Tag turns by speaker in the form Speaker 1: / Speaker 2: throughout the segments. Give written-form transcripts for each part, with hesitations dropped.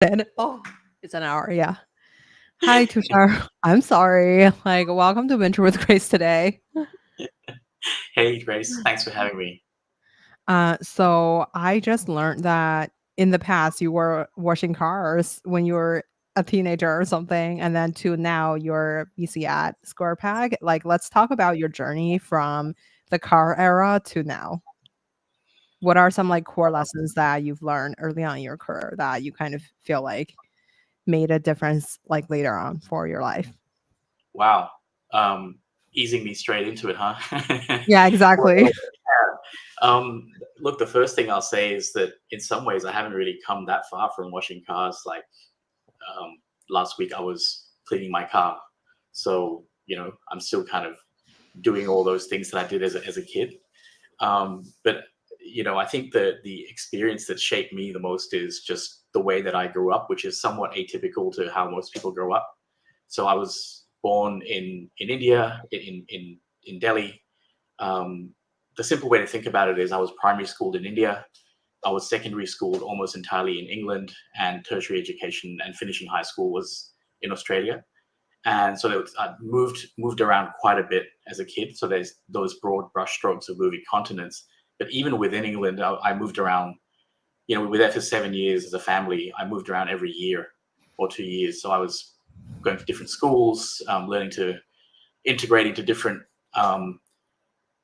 Speaker 1: Then it's an hour. Yeah. Hi, Tushar. I'm sorry. Welcome to Venture with Grace today.
Speaker 2: Hey, Grace. Thanks for having me.
Speaker 1: So I just learned that in the past you were washing cars when you were a teenager or something, and then to now you're busy at Square Peg. Let's talk about your journey from the car era to now. What are some core lessons that you've learned early on in your career that you kind of feel like made a difference later on for your life?
Speaker 2: Wow. Easing me straight into it, huh?
Speaker 1: Yeah, exactly.
Speaker 2: Well, yeah. Look, the first thing I'll say is that in some ways I haven't really come that far from washing cars. Um, last week I was cleaning my car. So, I'm still kind of doing all those things that I did as a kid. But I think that the experience that shaped me the most is just the way that I grew up, which is somewhat atypical to how most people grow up. So I was born in India, in Delhi. Um, the simple way to think about it is I was primary schooled in India. I was secondary schooled almost entirely in England, and tertiary education and finishing high school was in Australia. And so I moved around quite a bit as a kid. So there's those broad brushstrokes of moving continents. But even within England, I moved around. We were there for 7 years as a family. I moved around every year or 2 years. So I was going to different schools, learning to integrate into different um,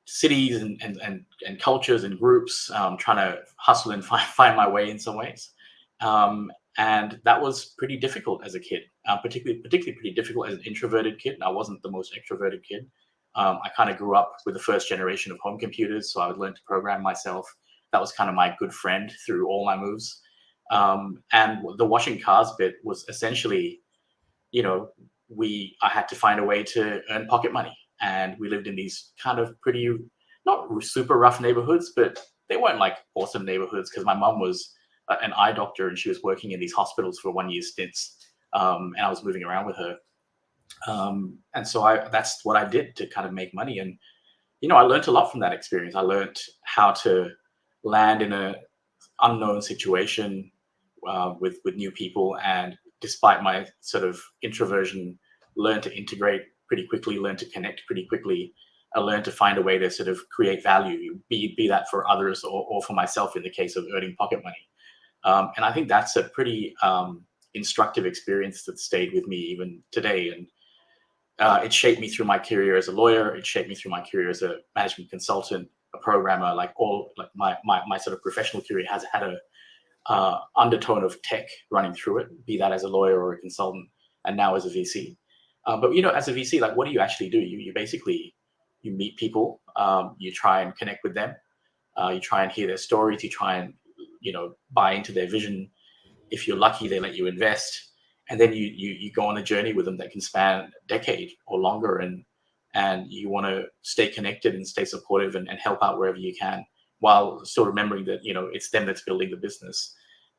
Speaker 2: cities and cultures and groups, trying to hustle and find my way in some ways. Um, and that was pretty difficult as a kid, particularly pretty difficult as an introverted kid. I wasn't the most extroverted kid. I kind of grew up with the first generation of home computers, so I would learn to program myself. That was kind of my good friend through all my moves. And the washing cars bit was essentially, you know, I had to find a way to earn pocket money, and we lived in these kind of pretty not super rough neighborhoods, but they weren't like awesome neighborhoods because my mom was an eye doctor and she was working in these hospitals for 1 year stints, and I was moving around with her, and so that's what I did to kind of make money. And I learned a lot from that experience. I learned how to land in a unknown situation, with new people, and despite my sort of introversion, learn to integrate pretty quickly, learn to connect pretty quickly. I learned to find a way to sort of create value, be that for others or for myself in the case of earning pocket money. And I think that's a pretty instructive experience that stayed with me even today. And it shaped me through my career as a lawyer. It shaped me through my career as a management consultant, a programmer. My sort of professional career has had a undertone of tech running through it, be that as a lawyer or a consultant, and now as a VC. But as a VC, like, what do you actually do? You basically you meet people, you try and connect with them, you try and hear their stories, you try and buy into their vision. If you're lucky, they let you invest, and then you go on a journey with them that can span a decade or longer, and you want to stay connected and stay supportive and help out wherever you can, while still remembering that it's them that's building the business.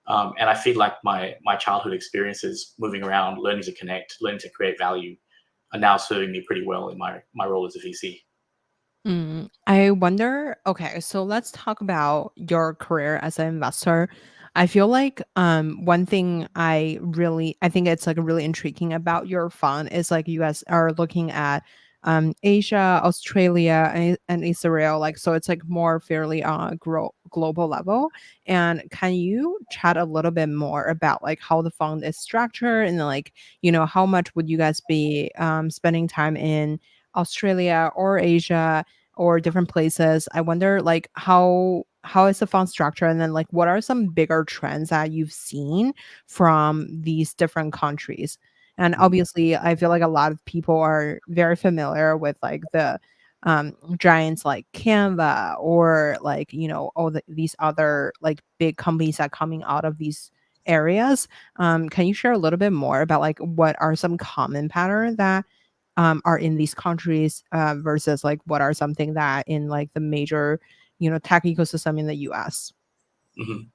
Speaker 2: And I feel like my childhood experiences, moving around, learning to connect, learning to create value, are now serving me pretty well in my role as a VC.
Speaker 1: I wonder, okay, so let's talk about your career as an investor. I feel like one thing I think it's really intriguing about your fund is you guys are looking at Asia, Australia, and Israel, so it's more fairly on a global level. And can you chat a little bit more about how the fund is structured, and then how much would you guys be spending time in Australia or Asia or different places? I wonder how is the fund structure, and then what are some bigger trends that you've seen from these different countries? And
Speaker 2: Mhm.
Speaker 1: obviously I feel like a lot of people are very familiar with the giants like Canva, or all these other big companies that coming out of these areas. Can you share a little bit more about what are some common pattern that are in these countries, versus what are something that in the major tech ecosystem in the US?
Speaker 2: Mhm.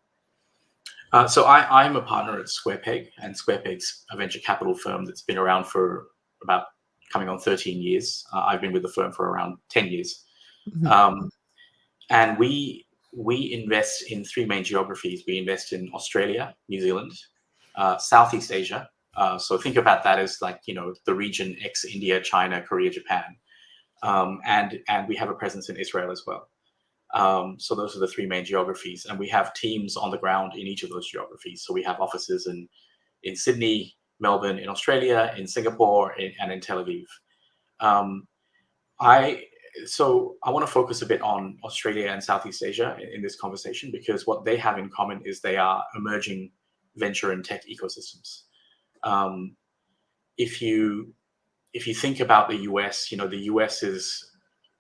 Speaker 2: So I'm a partner at SquarePeg, and SquarePeg's a venture capital firm that's been around for about coming on 13 years. I've been with the firm for around 10 years.
Speaker 1: Mhm.
Speaker 2: Um, and we invest in three main geographies. We invest in Australia, New Zealand, Southeast Asia. So think about that as like, the region ex-India, China, Korea, Japan. And we have a presence in Israel as well. So those are the three main geographies. And we have teams on the ground in each of those geographies. So we have offices in Sydney, Melbourne, in Australia, in Singapore, and in Tel Aviv. So I want to focus a bit on Australia and Southeast Asia in this conversation, because what they have in common is they are emerging venture and tech ecosystems. If you think about the US, the US is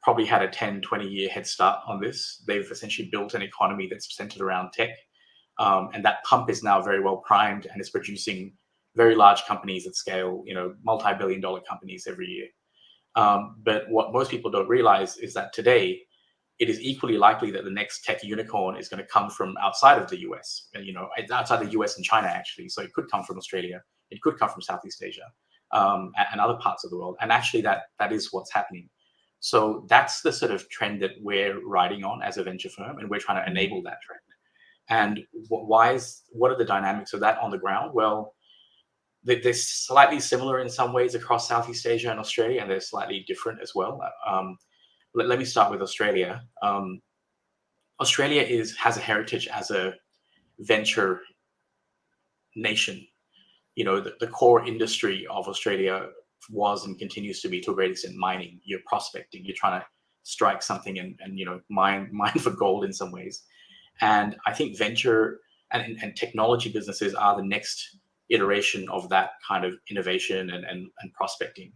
Speaker 2: probably had a 10, 20-year head start on this. They've essentially built an economy that's centered around tech. And that pump is now very well primed and is producing very large companies at scale, multi-billion-dollar companies every year. But what most people don't realize is that today, it is equally likely that the next tech unicorn is going to come from outside of the US, outside the US and China, actually. So it could come from Australia, it could come from Southeast Asia, and other parts of the world. And actually, that is what's happening. So that's the sort of trend that we're riding on as a venture firm, and we're trying to enable that trend. And what are the dynamics of that on the ground? Well, they're slightly similar in some ways across Southeast Asia and Australia, and they're slightly different as well. Let me start with Australia. Australia has a heritage as a venture nation. The core industry of Australia was and continues to be, to a great extent, mining. You're prospecting. You're trying to strike something and mine for gold in some ways. And I think venture and technology businesses are the next iteration of that kind of innovation and prospecting.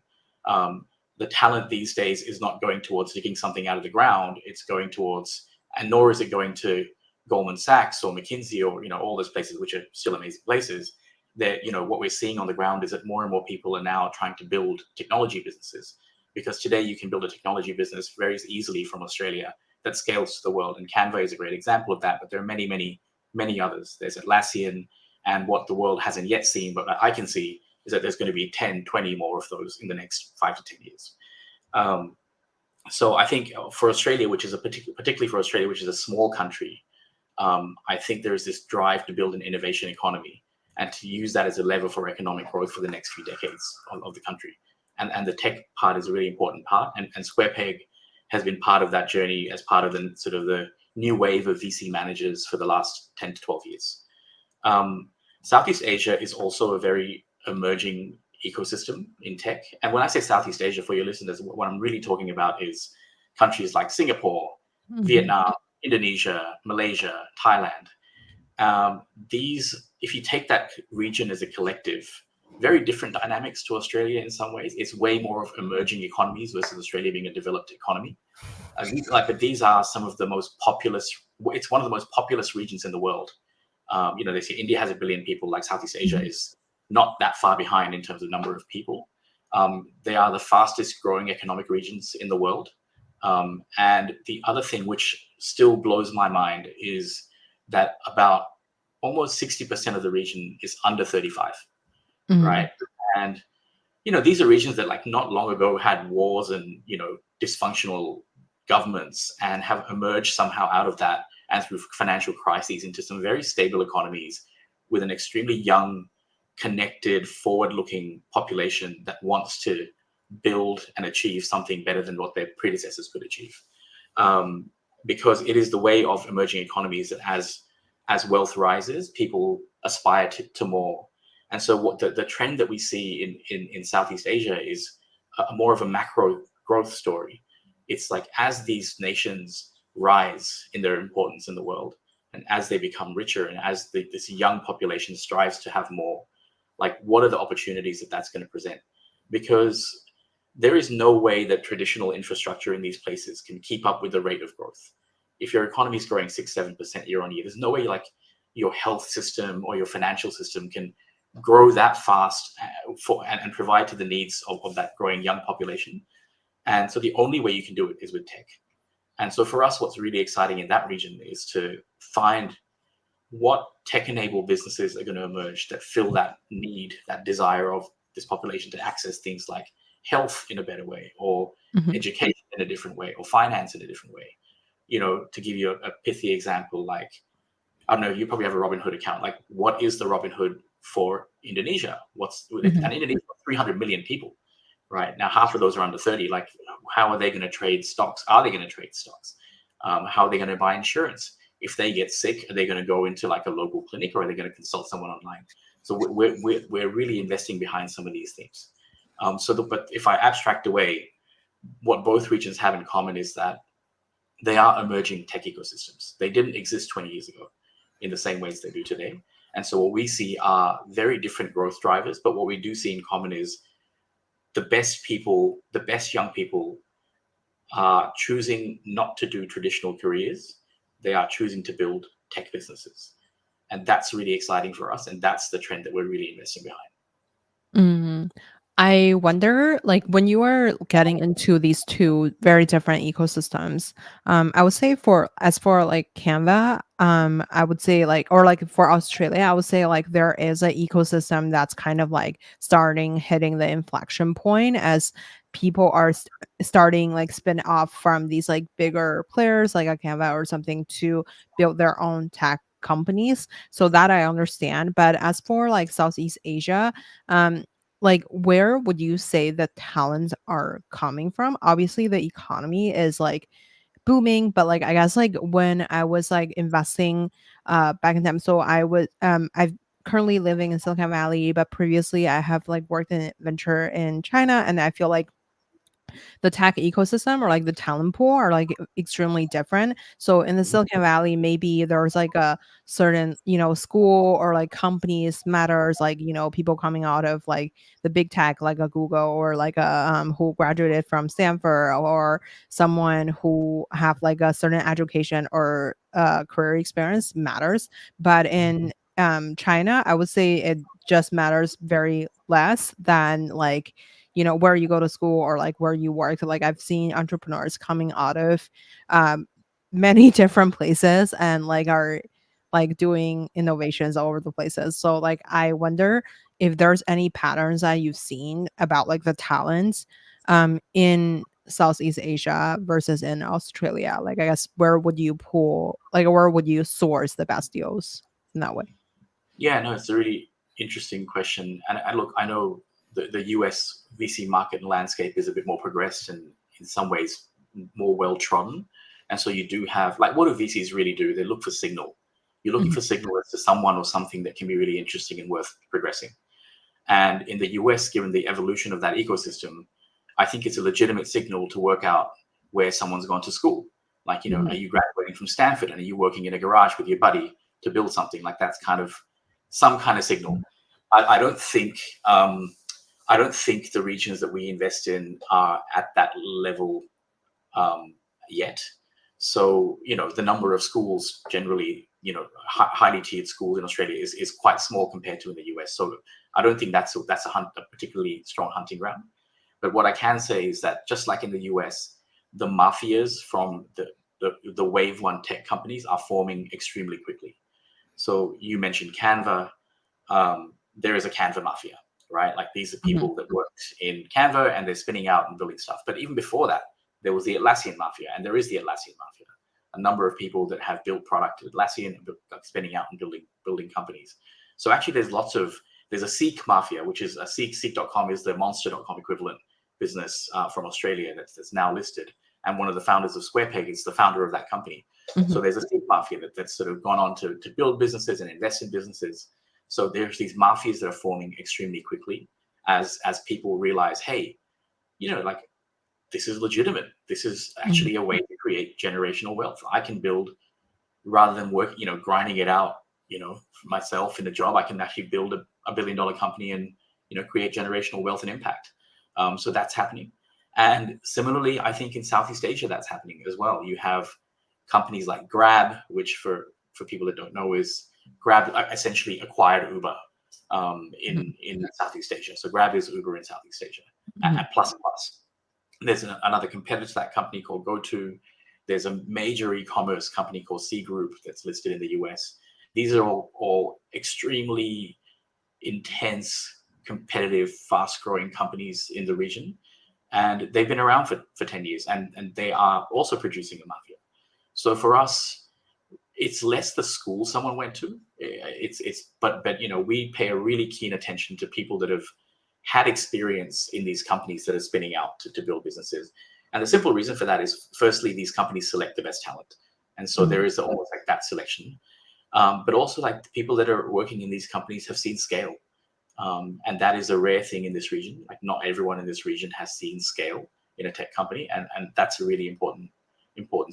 Speaker 2: The talent these days is not going towards digging something out of the ground. It's going towards, and nor is it going to Goldman Sachs or McKinsey or all those places, which are still amazing places. That what we're seeing on the ground is that more and more people are now trying to build technology businesses, because today you can build a technology business very easily from Australia that scales to the world. And Canva is a great example of that, but there are many, many, many others. There's Atlassian, and what the world hasn't yet seen, but I can see, is that there's going to be 10, 20 more of those in the next 5 to 10 years. So I think for Australia, which is particularly for Australia, which is a small country, I think there is this drive to build an innovation economy and to use that as a lever for economic growth for the next few decades of the country. And the tech part is a really important part. And SquarePeg has been part of that journey as part of the sort of the new wave of VC managers for the last 10 to 12 years. Southeast Asia is also a very emerging ecosystem in tech. And when I say Southeast Asia, for your listeners, what I'm really talking about is countries like Singapore, Vietnam, Indonesia, Malaysia, Thailand. If you take that region as a collective, very different dynamics to Australia in some ways. It's way more of emerging economies versus Australia being a developed economy. But these are some of the most populous. It's one of the most populous regions in the world. They say India has 1 billion people. Like Southeast Asia is not that far behind in terms of number of people. They are the fastest growing economic regions in the world. And the other thing which still blows my mind is that about almost 60% of the region is under 35, right? And, these are regions that not long ago had wars and, dysfunctional governments, and have emerged somehow out of that and through financial crises into some very stable economies with an extremely young, connected, forward-looking population that wants to build and achieve something better than what their predecessors could achieve. Because it is the way of emerging economies that as wealth rises, people aspire to more. And so what the trend that we see in Southeast Asia is more of a macro growth story. It's like as these nations rise in their importance in the world, and as they become richer, and as this young population strives to have more, what are the opportunities that's going to present? Because there is no way that traditional infrastructure in these places can keep up with the rate of growth. If your economy is growing 6-7% year on year, there's no way your health system or your financial system can grow that fast and provide to the needs of that growing young population. And so the only way you can do it is with tech. And so for us, what's really exciting in that region is to find what tech-enabled businesses are going to emerge that fill that need, that desire of this population to access things like health in a better way, or education in a different way, or finance in a different way. To give you a pithy example, I don't know, you probably have a Robinhood account. What is the Robinhood for Indonesia.
Speaker 1: Mhm.
Speaker 2: And Indonesia, 300 million people, right? Now, half of those are under 30. Like, how are they going to trade stocks? Are they going to trade stocks? How are they going to buy insurance? If they get sick, are they going to go into like a local clinic, or are they going to consult someone online? So we're really investing behind some of these things. But if I abstract away, what both regions have in common is that they are emerging tech ecosystems. They didn't exist 20 years ago in the same ways they do today. And so what we see are very different growth drivers, but what we do see in common is the best people, the best young people are choosing not to do traditional careers. They are choosing to build tech businesses. And that's really exciting for us. And that's the trend that we're really investing behind.
Speaker 1: Mm. I wonder, like, when you are getting into these two very different ecosystems, I would say for like Canva, I would say like, or like for Australia, I would say like there is an ecosystem that's kind of like hitting the inflection point as people are starting like spin off from these like bigger players like a Canva or something to build their own tech companies. So that I understand. But as for like Southeast Asia, um, like where would you say the talents are coming from? Obviously the economy is like booming, but like I guess like when I was like investing back in time, so I've currently living in Silicon Valley, but previously I have like worked in venture in China, and I feel like the tech ecosystem or like the talent pool are like extremely different. So in the Silicon Valley, maybe there's like a certain, school or like companies matters, like, people coming out of like the big tech, like a Google or like a who graduated from Stanford, or someone who have like a certain education or career experience matters. But in China, I would say it just matters very less than like where you go to school or like where you work. Like I've seen entrepreneurs coming out of um, many different places and like are like doing innovations all over the places. So like I wonder if there's any patterns that you've seen about like the talents in Southeast Asia versus in Australia. Like I guess where would you pull, like where would you source the best deals in that way?
Speaker 2: Yeah, no, it's a really interesting question. And look, I know the US VC market and landscape is a bit more progressed and in some ways more well trodden. And so you do have, like, what do VCs really do? They look for signal. You're looking
Speaker 1: Mhm.
Speaker 2: for signal as to someone or something that can be really interesting and worth progressing. And in the US, given the evolution of that ecosystem, I think it's a legitimate signal to work out where someone's gone to school. Like,
Speaker 1: Mhm.
Speaker 2: are you graduating from Stanford and are you working in a garage with your buddy to build something? Like, that's kind of some kind of signal. I don't think I don't think the regions that we invest in are at that level um, yet. So, the number of schools generally, highly tiered schools in Australia is quite small compared to in the US. So I don't think that's a particularly strong hunting ground. But what I can say is that just like in the US, the mafias from the wave one tech companies are forming extremely quickly. So you mentioned Canva. There is a Canva mafia, right? Like, these are
Speaker 1: Mhm.
Speaker 2: people that worked in Canva and they're spinning out and building stuff. But even before that, there was the Atlassian mafia, and there is the Atlassian mafia. A number of people that have built product at Atlassian and spinning out and building companies. So actually, there's a Seek mafia, which is a Seek.com is the Monster.com equivalent business from Australia that's now listed. And one of the founders of SquarePeg is the founder of that company.
Speaker 1: Mhm.
Speaker 2: So there's a Seek mafia that's sort of gone on to build businesses and invest in businesses. So there's these mafias that are forming extremely quickly as people realize, hey, like, this is legitimate. This is
Speaker 1: Mhm.
Speaker 2: actually a way to create generational wealth. I can build, rather than work, grinding it out, for myself in a job. I can actually build a $1 billion company and create generational wealth and impact. So that's happening. And similarly, I think in Southeast Asia that's happening as well. You have companies like Grab, which for people that don't know is Grab essentially acquired Uber
Speaker 1: Mhm.
Speaker 2: in Southeast Asia. So Grab is Uber in Southeast Asia
Speaker 1: Mhm.
Speaker 2: at plus plus. There's another competitor to that company called GoTo. There's a major e-commerce company called C Group that's listed in the US. These are all extremely intense, competitive, fast-growing companies in the region. And they've been around for 10 years, and they are also producing a mafia. So for us, it's less the school someone went to. But we pay a really keen attention to people that have had experience in these companies that are spinning out to build businesses. And the simple reason for that is, firstly, these companies select the best talent, and so there is almost like that selection. But also, like, the people that are working in these companies have seen scale, and that is a rare thing in this region. Like, not everyone in this region has seen scale in a tech company, and that's a really important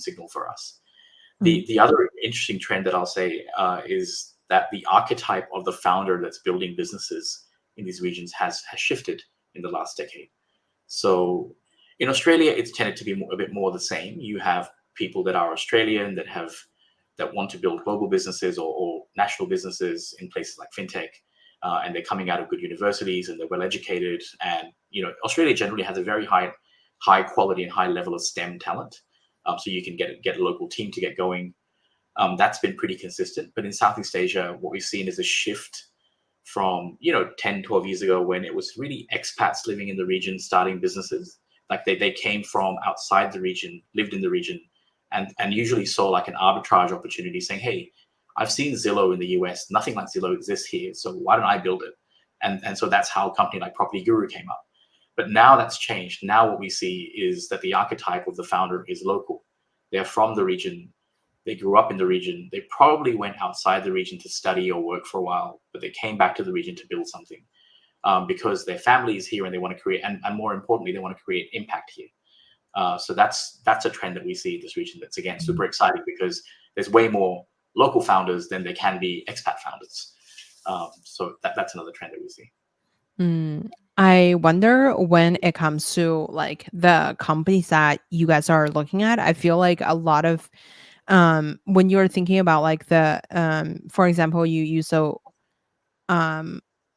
Speaker 2: signal for us. The other interesting trend that I'll say is that the archetype of the founder that's building businesses in these regions has shifted in the last decade. So in Australia, it's tended to be a bit more the same. You have people that are Australian that want to build global businesses or national businesses in places like Fintech, and they're coming out of good universities and they're well educated. And Australia generally has a very high quality and high level of STEM talent. So you can get a local team to get going. That's been pretty consistent. But in Southeast Asia, what we've seen is a shift from 10, 12 years ago, when it was really expats living in the region starting businesses. Like, they came from outside the region, lived in the region, and usually saw like an arbitrage opportunity, saying, hey, I've seen Zillow in the US. Nothing like Zillow exists here, so why don't I build it? And so that's how a company like PropertyGuru came up. But now that's changed. Now what we see is that the archetype of the founder is local. They're from the region. They grew up in the region. They probably went outside the region to study or work for a while, but they came back to the region to build something, because their family is here and they want to create, and more importantly, they want to create impact here. So that's a trend that we see in this region. That's, again, super exciting, because there's way more local founders than there can be expat founders. So that's another trend that we see.
Speaker 1: I wonder, when it comes to like the companies that you guys are looking at, I feel like a lot of when you're thinking about like the for example, you use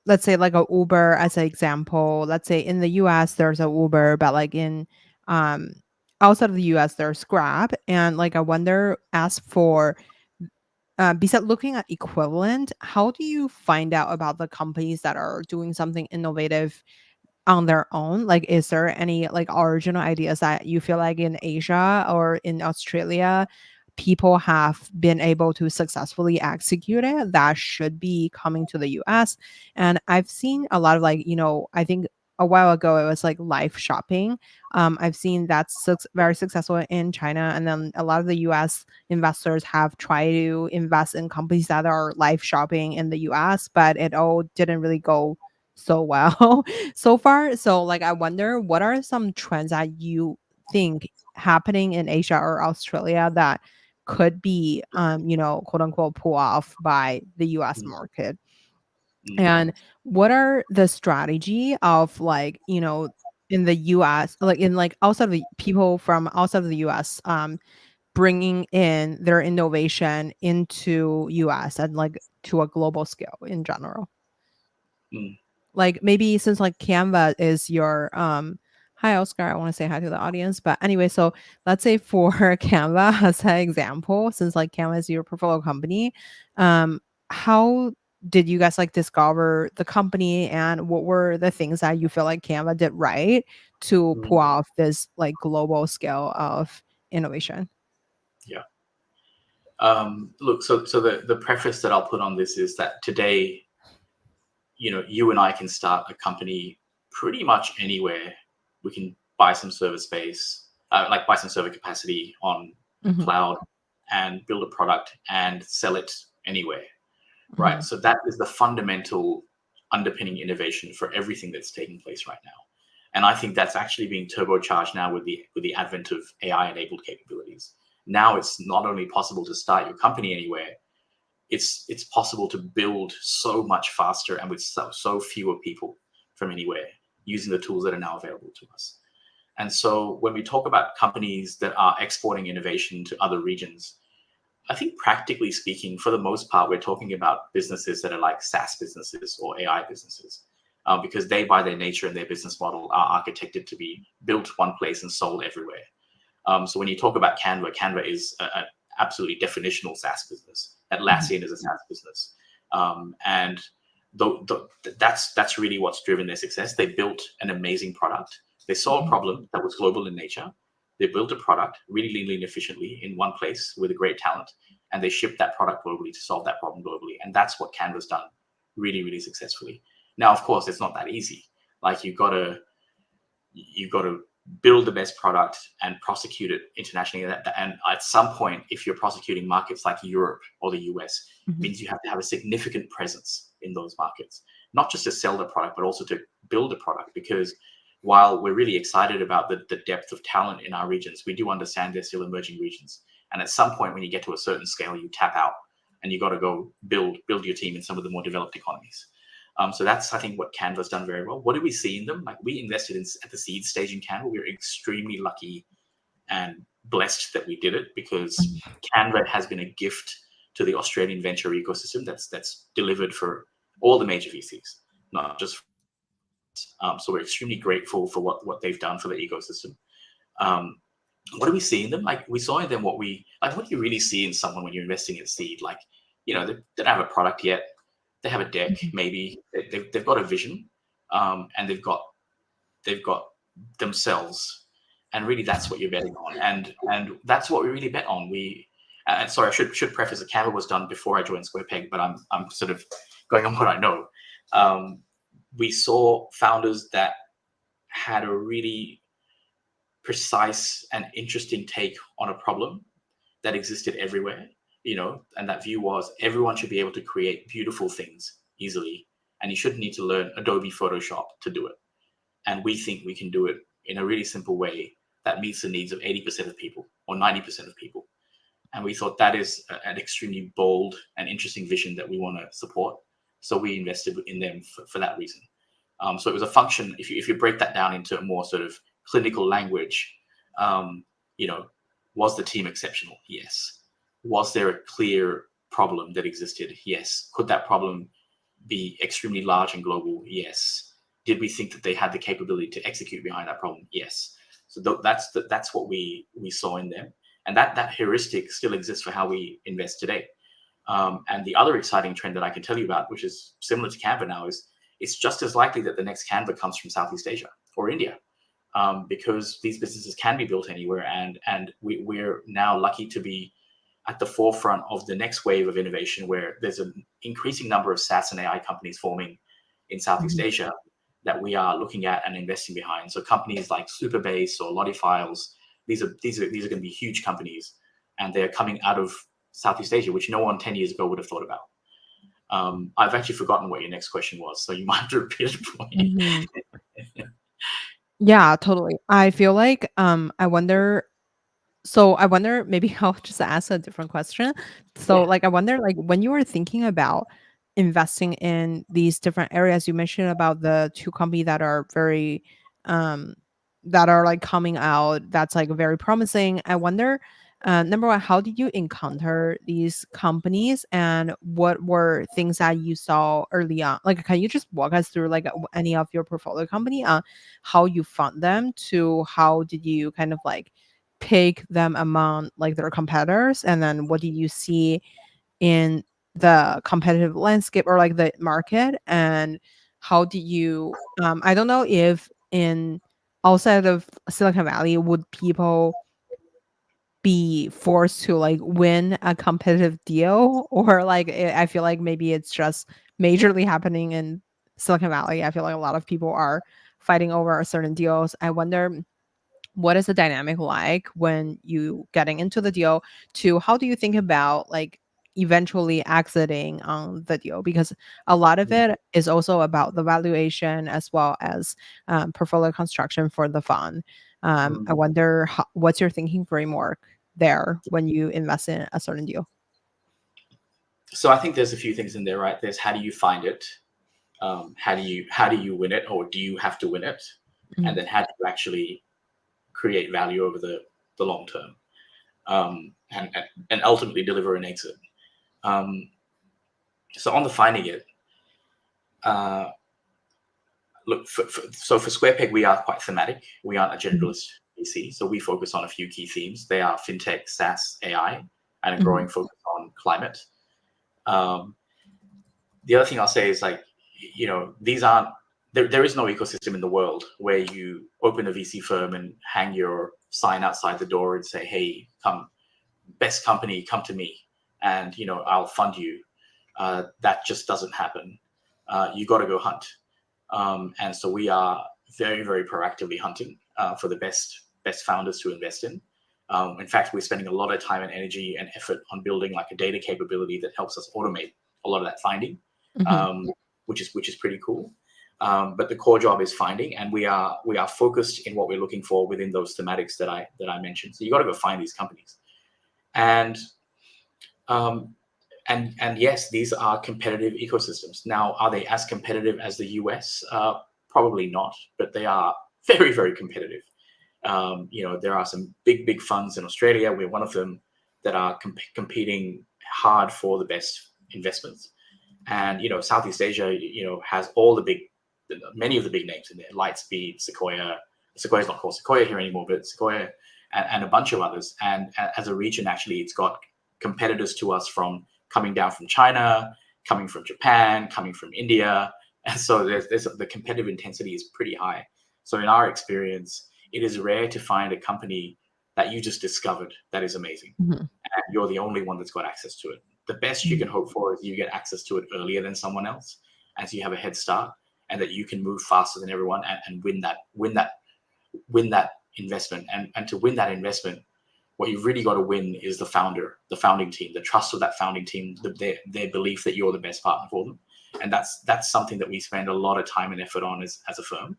Speaker 1: let's say like a Uber as an example. Let's say in the US there's a Uber, but like in um outside of the US there's Grab. And like I wonder, as for besides looking at equivalent, how do you find out about the companies that are doing something innovative on their own? Like, is there any like original ideas that you feel like in Asia or in Australia people have been able to successfully execute it that should be coming to the US? And I've seen a lot of like, I think a while ago it was like live shopping. I've seen that's very successful in China, and then a lot of the US investors have tried to invest in companies that are live shopping in the US, but it all didn't really go so well so far. So like I wonder, what are some trends that you think happening in Asia or Australia that could be quote unquote pull off by the US market? And what are the strategy of like, in the US, like in like outside of the people from outside of the US bringing in their innovation into US and like to a global scale in general? Like maybe since like Canva is your hi Oscar, I want to say hi to the audience. But anyway, so let's say for Canva as an example, since like Canva is your portfolio company, how did you guys like discover the company, and what were the things that you feel like Canva did right to pull off this like global scale of innovation?
Speaker 2: Yeah. Look, so the preface that I'll put on this is that today, you and I can start a company pretty much anywhere. We can buy some server space, like buy some server capacity on cloud, and build a product and sell it anywhere, right? So that is the fundamental underpinning innovation for everything that's taking place right now. And I think that's actually being turbocharged now with the advent of AI-enabled capabilities. Now it's not only possible to start your company anywhere, it's possible to build so much faster and with so fewer people from anywhere, using the tools that are now available to us. And so when we talk about companies that are exporting innovation to other regions, I think practically speaking, for the most part, we're talking about businesses that are like SaaS businesses or AI businesses, because they, by their nature and their business model, are architected to be built one place and sold everywhere. So when you talk about Canva is an absolutely definitional SaaS business. Atlassian is a SaaS business. And that's really what's driven their success. They built an amazing product. They saw a problem that was global in nature. They built a product really lean efficiently in one place with a great talent, and they ship that product globally to solve that problem globally. And that's what Canva's done really, really successfully. Now, of course, it's not that easy. Like you've got to build the best product and prosecute it internationally. And at some point, if you're prosecuting markets like Europe or the US, it means you have to have a significant presence in those markets, not just to sell the product, but also to build a product. Because while we're really excited about the depth of talent in our regions, we do understand they're still emerging regions. And at some point, when you get to a certain scale, you tap out and you got to go build your team in some of the more developed economies. So that's, I think, what Canva's done very well. What do we see in them? Like, we invested at the seed stage in Canva. We were extremely lucky and blessed that we did it, because Canva has been a gift to the Australian venture ecosystem that's delivered for all the major VCs, not just. So we're extremely grateful for what they've done for the ecosystem. What do we see in them? Like, we saw in them what do you really see in someone when you're investing in seed? Like, they don't have a product yet. They have a deck, maybe they've got a vision, and they've got themselves, and really that's what you're betting on, and that's what we really bet on. And sorry, I should preface that Canva was done before I joined SquarePeg, but I'm sort of going on what I know. We saw founders that had a really precise and interesting take on a problem that existed everywhere. And that view was everyone should be able to create beautiful things easily, and you shouldn't need to learn Adobe Photoshop to do it. And we think we can do it in a really simple way that meets the needs of 80% of people or 90% of people. And we thought that is an extremely bold and interesting vision that we want to support. So we invested in them for that reason. So it was a function. If you break that down into a more sort of clinical language, was the team exceptional? Yes. Was there a clear problem that existed? Yes. Could that problem be extremely large and global? Yes. Did we think that they had the capability to execute behind that problem? Yes. So that's what we saw in them, and that heuristic still exists for how we invest today. And the other exciting trend that I can tell you about, which is similar to Canva now, is it's just as likely that the next Canva comes from Southeast Asia or India, because these businesses can be built anywhere, and we're now lucky to be at the forefront of the next wave of innovation, where there's an increasing number of SaaS and AI companies forming in Southeast Asia that we are looking at and investing behind. So companies like Superbase or Lottifiles, these are going to be huge companies, and they're coming out of Southeast Asia, which no one 10 years ago would have thought about. I've actually forgotten what your next question was, so you might have to repeat it for me.
Speaker 1: Yeah, totally. I feel like I wonder maybe I'll just ask a different question. So
Speaker 2: Yeah.
Speaker 1: like I wonder, like, when you were thinking about investing in these different areas, you mentioned about the two companies that are very that are like coming out, that's like very promising. I wonder, number one, how did you encounter these companies, and what were things that you saw early on? Like, can you just walk us through like any of your portfolio company, how you found them, to how did you kind of like pick them among like their competitors, and then what did you see in the competitive landscape or like the market, and how did you I don't know if in outside of Silicon Valley would people be forced to like win a competitive deal, or like I feel like maybe it's just majorly happening in Silicon Valley. I feel like a lot of people are fighting over certain deals. I wonder, what is the dynamic like when you getting into the deal, to how do you think about like eventually exiting on the deal, because a lot of it is also about the valuation as well as portfolio construction for the fund. I wonder what's your thinking framework there when you invest in a certain deal.
Speaker 2: So I think there's a few things in there, right? There's how do you find it, how do you win it, or do you have to win it, and then how do you actually create value over the long term, and ultimately deliver an exit. So on the finding it, look, for SquarePeg, we are quite thematic. We aren't a generalist VC, so we focus on a few key themes. They are fintech, SaaS, AI, and a growing focus on climate. The other thing I'll say is, like, these aren't, there is no ecosystem in the world where you open a VC firm and hang your sign outside the door and say, hey, come, best company, come to me. and I'll fund you. That just doesn't happen. You got to go hunt. And so we are very, very proactively hunting for the best founders to invest in. In fact, we're spending a lot of time and energy and effort on building like a data capability that helps us automate a lot of that finding, which is pretty cool. But the core job is finding, and we are focused in what we're looking for within those thematics that I mentioned. So you got to go find these companies, and yes, these are competitive ecosystems. Now, are they as competitive as the US? Probably not, but they are very, very competitive. There are some big funds in Australia. We're one of them that are competing hard for the best investments. And Southeast Asia, has all many of the big names in there: Lightspeed, Sequoia. Sequoia's not called Sequoia here anymore, but Sequoia and a bunch of others. And as a region, actually, it's got competitors to us from coming down from China, coming from Japan, coming from India. And so the competitive intensity is pretty high. So in our experience, it is rare to find a company that you just discovered that is amazing. And you're the only one that's got access to it. The best you can hope for is you get access to it earlier than someone else, as you have a head start, and that you can move faster than everyone and win that investment. And to win that investment, what you've really got to win is the founding team, the trust of that founding team, their belief that you're the best partner for them. And that's something that we spend a lot of time and effort on as a firm.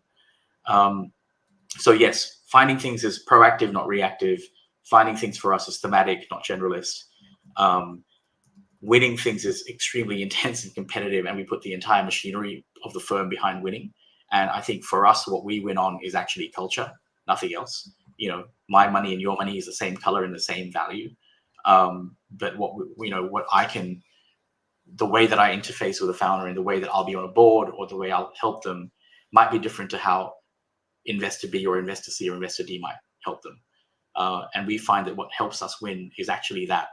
Speaker 2: So yes, finding things is proactive, not reactive. Finding things for us is thematic, not generalist. Winning things is extremely intense and competitive, and we put the entire machinery of the firm behind winning. And I think for us, what we win on is actually culture, nothing else. My money and your money is the same color and the same value. But the way that I interface with a founder and the way that I'll be on a board or the way I'll help them might be different to how investor B or investor C or investor D might help them. And we find that what helps us win is actually that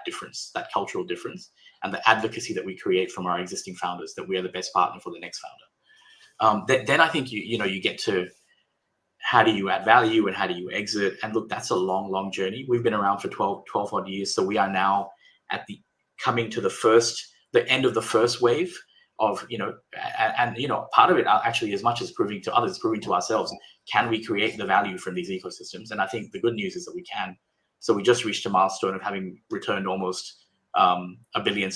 Speaker 2: difference, that cultural difference, and the advocacy that we create from our existing founders that we are the best partner for the next founder. Then I think you get to how do you add value and how do you exit? And look, that's a long journey. We've been around for 12 odd years. So we are now coming to the end of the first wave of, part of it actually, as much as proving to others, proving to ourselves, can we create the value from these ecosystems? And I think the good news is that we can. So we just reached a milestone of having returned almost $1 billion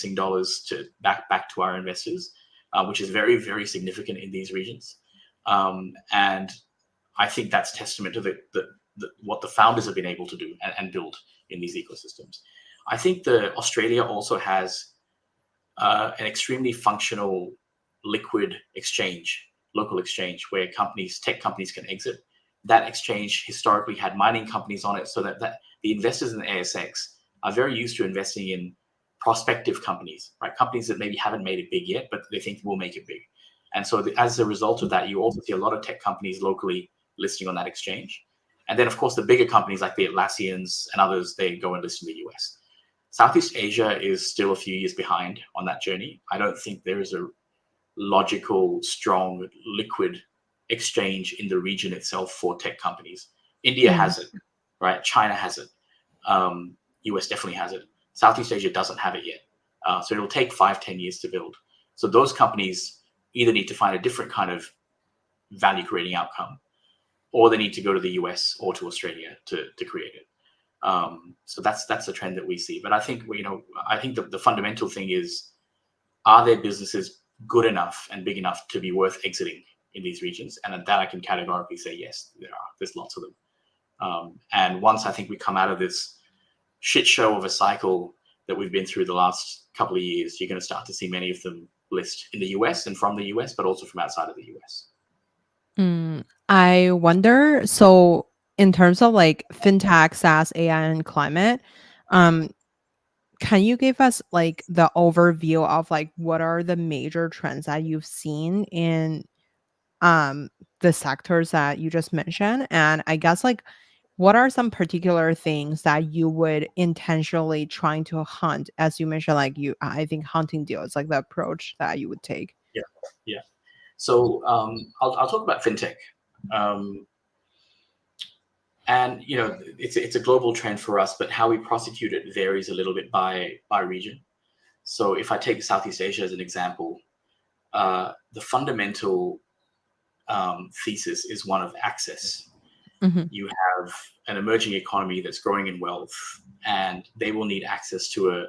Speaker 2: back to our investors, which is very, very significant in these regions. And I think that's testament to what the founders have been able to do and build in these ecosystems. I think Australia also has an extremely functional liquid exchange, local exchange, where tech companies can exit. That exchange historically had mining companies on it, so that the investors in the ASX are very used to investing in prospective companies, right? Companies that maybe haven't made it big yet, but they think will make it big. And so as a result of that, you also see a lot of tech companies locally listing on that exchange. And then, of course, the bigger companies like the Atlassians and others, they go and list in the US. Southeast Asia is still a few years behind on that journey. I don't think there is a logical, strong, liquid exchange in the region itself for tech companies. India has it, right? China has it. US definitely has it. Southeast Asia doesn't have it yet. So it'll take 5-10 years to build. So those companies either need to find a different kind of value creating outcome, or they need to go to the US or to Australia to create it. So that's the trend that we see. But I think the fundamental thing is, are their businesses good enough and big enough to be worth exiting in these regions? And that I can categorically say yes, there are. There's lots of them. And once I think we come out of this shit show of a cycle that we've been through the last couple of years, you're going to start to see many of them list in the US and from the US, but also from outside of the US.
Speaker 1: I wonder, so in terms of like fintech, SaaS, AI, and climate, can you give us like the overview of like what are the major trends that you've seen in the sectors that you just mentioned? And I guess like what are some particular things that you would intentionally trying to hunt? As you mentioned, like I think hunting deals, like the approach that you would take.
Speaker 2: Yeah. So I'll talk about fintech. And it's a global trend for us, but how we prosecute it varies a little bit by region. So if I take Southeast Asia as an example, the fundamental thesis is one of access.
Speaker 1: Mhm.
Speaker 2: You have an emerging economy that's growing in wealth, and they will need access to a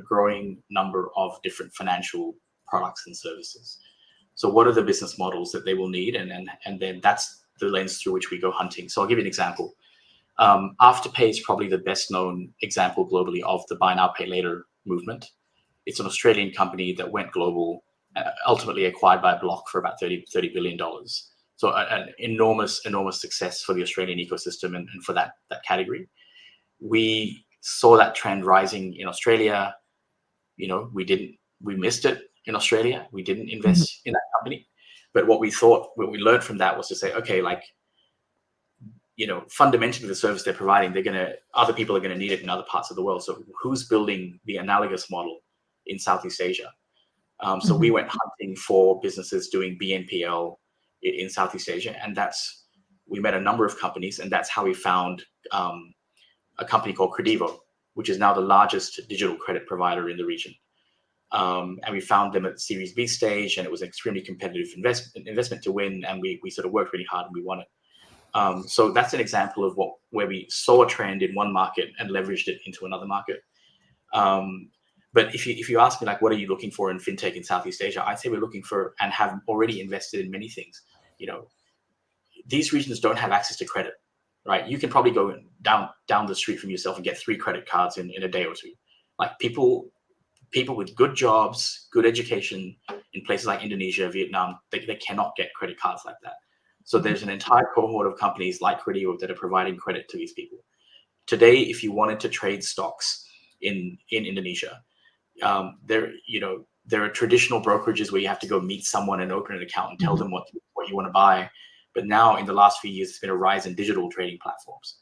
Speaker 2: growing number of different financial products and services. So what are the business models that they will need? And then that's the lens through which we go hunting. So I'll give you an example. Afterpay is probably the best known example globally of the buy now, pay later movement. It's an Australian company that went global, ultimately acquired by Block for about $30 billion. So an enormous success for the Australian ecosystem and for that category. We saw that trend rising in Australia. We missed it in Australia. We didn't invest in that company. But what we learned from that was to say, okay, like, fundamentally the service they're providing, other people are going to need it in other parts of the world. So who's building the analogous model in Southeast Asia? So we went hunting for businesses doing BNPL in Southeast Asia, and we met a number of companies, and that's how we found a company called Credivo, which is now the largest digital credit provider in the region. And we found them at Series B stage, and it was an extremely competitive investment to win, and we sort of worked really hard and we won it. So that's an example of where we saw a trend in one market and leveraged it into another market. But if you ask me, like, what are you looking for in fintech in Southeast Asia? I'd say we're looking for, and have already invested in many things. These regions don't have access to credit, right? You can probably go down the street from yourself and get 3 credit cards in a day or two. Like people with good jobs, good education in places like Indonesia, Vietnam, they cannot get credit cards like that. So there's an entire cohort of companies like Credivo that are providing credit to these people. Today, if you wanted to trade stocks in Indonesia, there are traditional brokerages where you have to go meet someone and open an account and tell them what you want to buy. But now, in the last few years, there's been a rise in digital trading platforms.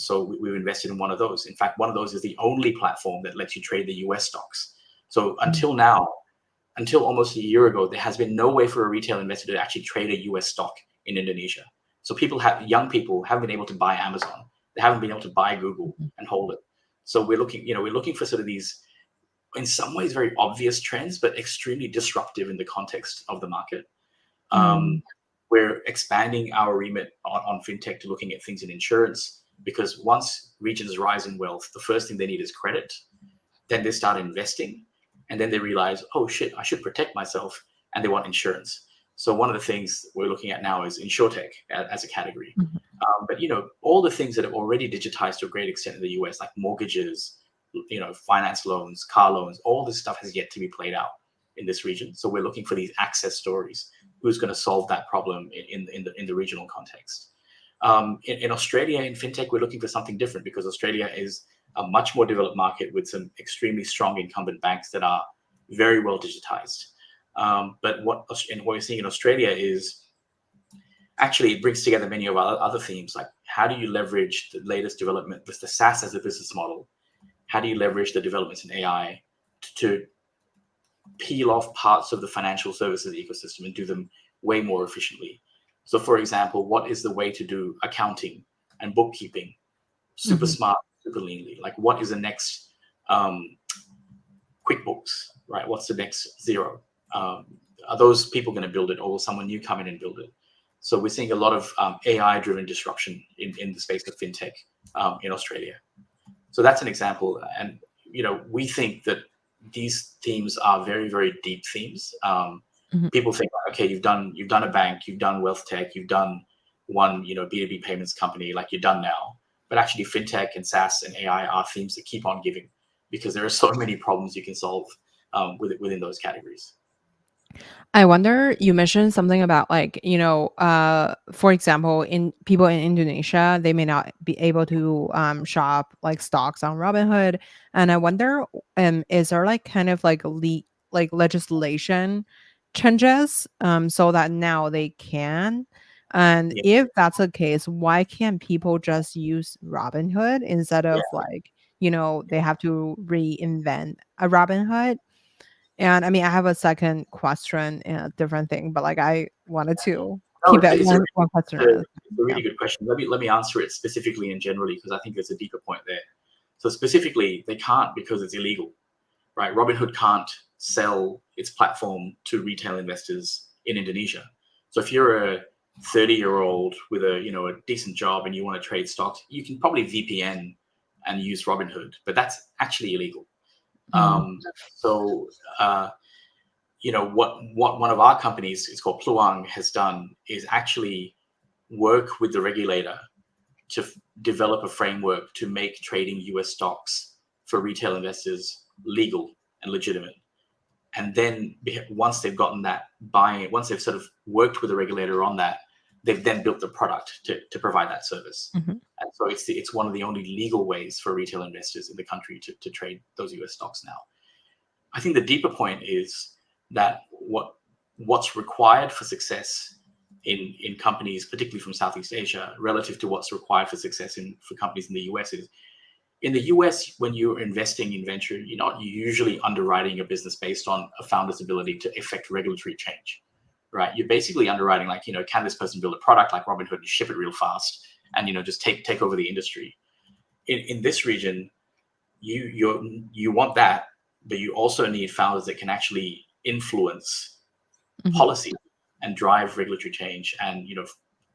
Speaker 2: So we've invested in one of those. In fact, one of those is the only platform that lets you trade the US stocks. So until almost a year ago, there has been no way for a retail investor to actually trade a US stock in Indonesia. So young people haven't been able to buy Amazon. They haven't been able to buy Google and hold it. So we're looking for sort of these, in some ways, very obvious trends, but extremely disruptive in the context of the market. We're expanding our remit on fintech to looking at things in insurance, because once regions rise in wealth, the first thing they need is credit. Then they start investing, and then they realize, oh shit, I should protect myself, and they want insurance. So one of the things we're looking at now is insurtech as a category. But all the things that have already digitized to a great extent in the US, like mortgages, finance loans, car loans, all this stuff has yet to be played out in this region. So we're looking for these access stories. Who's going to solve that problem in the regional context? In Australia, in fintech, we're looking for something different, because Australia is a much more developed market with some extremely strong incumbent banks that are very well digitized. But what we're seeing in Australia is actually it brings together many of our other themes, like how do you leverage the latest development with the SaaS as a business model? How do you leverage the developments in AI to peel off parts of the financial services ecosystem and do them way more efficiently? So, for example, what is the way to do accounting and bookkeeping super smart, super leanly? Like, what is the next QuickBooks, right? What's the next Xero? Are those people going to build it, or will someone new come in and build it? So we're seeing a lot of AI-driven disruption in the space of fintech in Australia. So that's an example. And, we think that these themes are very, very deep themes. People think, okay, you've done a bank, you've done wealth tech, you've done one, B2B payments company, like you're done now. But actually, fintech and SaaS and AI are themes that keep on giving, because there are so many problems you can solve within those categories.
Speaker 1: I wonder, you mentioned something about, like, for example, in people in Indonesia, they may not be able to shop like stocks on Robinhood. And I wonder, is there like kind of like legislation changes so that now they can? And
Speaker 2: Yeah,
Speaker 1: if that's the case, why can't people just use Robinhood instead
Speaker 2: yeah.
Speaker 1: of like, they have to reinvent a Robinhood? And I mean, I have a second question and a different thing, but like I wanted to
Speaker 2: No,
Speaker 1: keep it
Speaker 2: it's a
Speaker 1: one question at
Speaker 2: really,
Speaker 1: a time.
Speaker 2: It's a really good question. Let me answer it specifically and generally, because I think there's a deeper point there. So specifically, they can't because it's illegal, right? Robinhood can't sell its platform to retail investors in Indonesia. So if you're a 30-year-old with a decent job and you want to trade stocks, you can probably VPN and use Robinhood, but that's actually illegal. So what one of our companies, it's called Pluang, has done is actually work with the regulator to develop a framework to make trading US stocks for retail investors legal and legitimate. And then once they've gotten that buy-in, once they've sort of worked with the regulator on that, they've then built the product to provide that service. And so it's one of the only legal ways for retail investors in the country to trade those US stocks now. I think the deeper point is that what's required for success in companies, particularly from Southeast Asia, relative to what's required for success for companies in the US is, in the US, when you're investing in venture, you're not usually underwriting a business based on a founder's ability to effect regulatory change, right? You're basically underwriting like, can this person build a product like Robinhood and ship it real fast and, just take over the industry. In this region, you want that, but you also need founders that can actually influence policy and drive regulatory change and,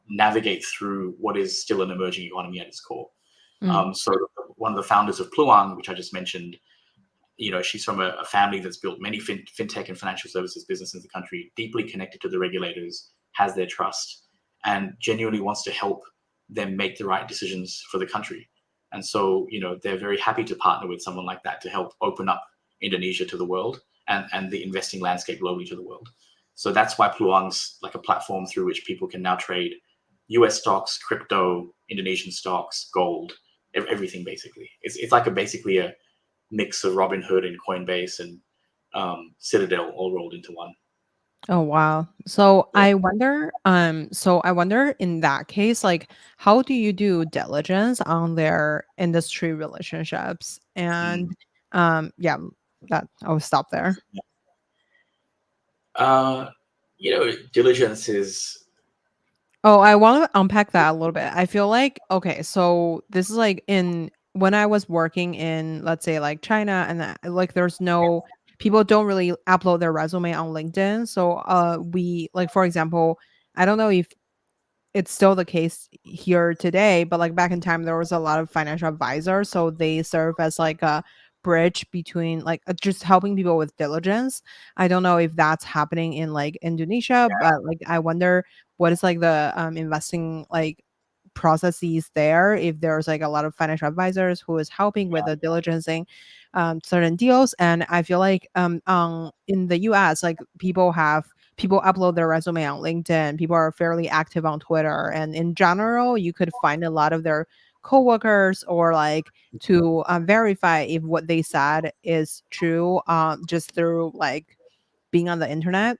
Speaker 2: navigate through what is still an emerging economy at its core. So one of the founders of Pluang, which I just mentioned, she's from a family that's built many fintech and financial services businesses in the country, deeply connected to the regulators, has their trust, and genuinely wants to help them make the right decisions for the country. And so, they're very happy to partner with someone like that to help open up Indonesia to the world and the investing landscape globally to the world. So that's why Pluang's like a platform through which people can now trade US stocks, crypto, Indonesian stocks, gold, everything basically. It's like basically a mix of Robinhood and Coinbase and Citadel all rolled into one.
Speaker 1: Oh wow. So I wonder in that case, like how do you do diligence on their industry relationships? And that I'll stop there.
Speaker 2: Diligence is.
Speaker 1: Oh, I want to unpack that a little bit. I feel like, okay, so this is like when I was working in, let's say, like China, and like there's no people don't really upload their resume on LinkedIn. So, we like, for example, I don't know if it's still the case here today, but like back in time, there was a lot of financial advisors, so they serve as like a bridge between like just helping people with diligence. I don't know if that's happening in like Indonesia, but like I wonder what is like the investing like processes there, if there's like a lot of financial advisors who is helping with the diligencing certain deals. And I feel like in the US, like people upload their resume on LinkedIn, people are fairly active on Twitter, and in general you could find a lot of their coworkers or like to verify if what they said is true just through like being on the internet.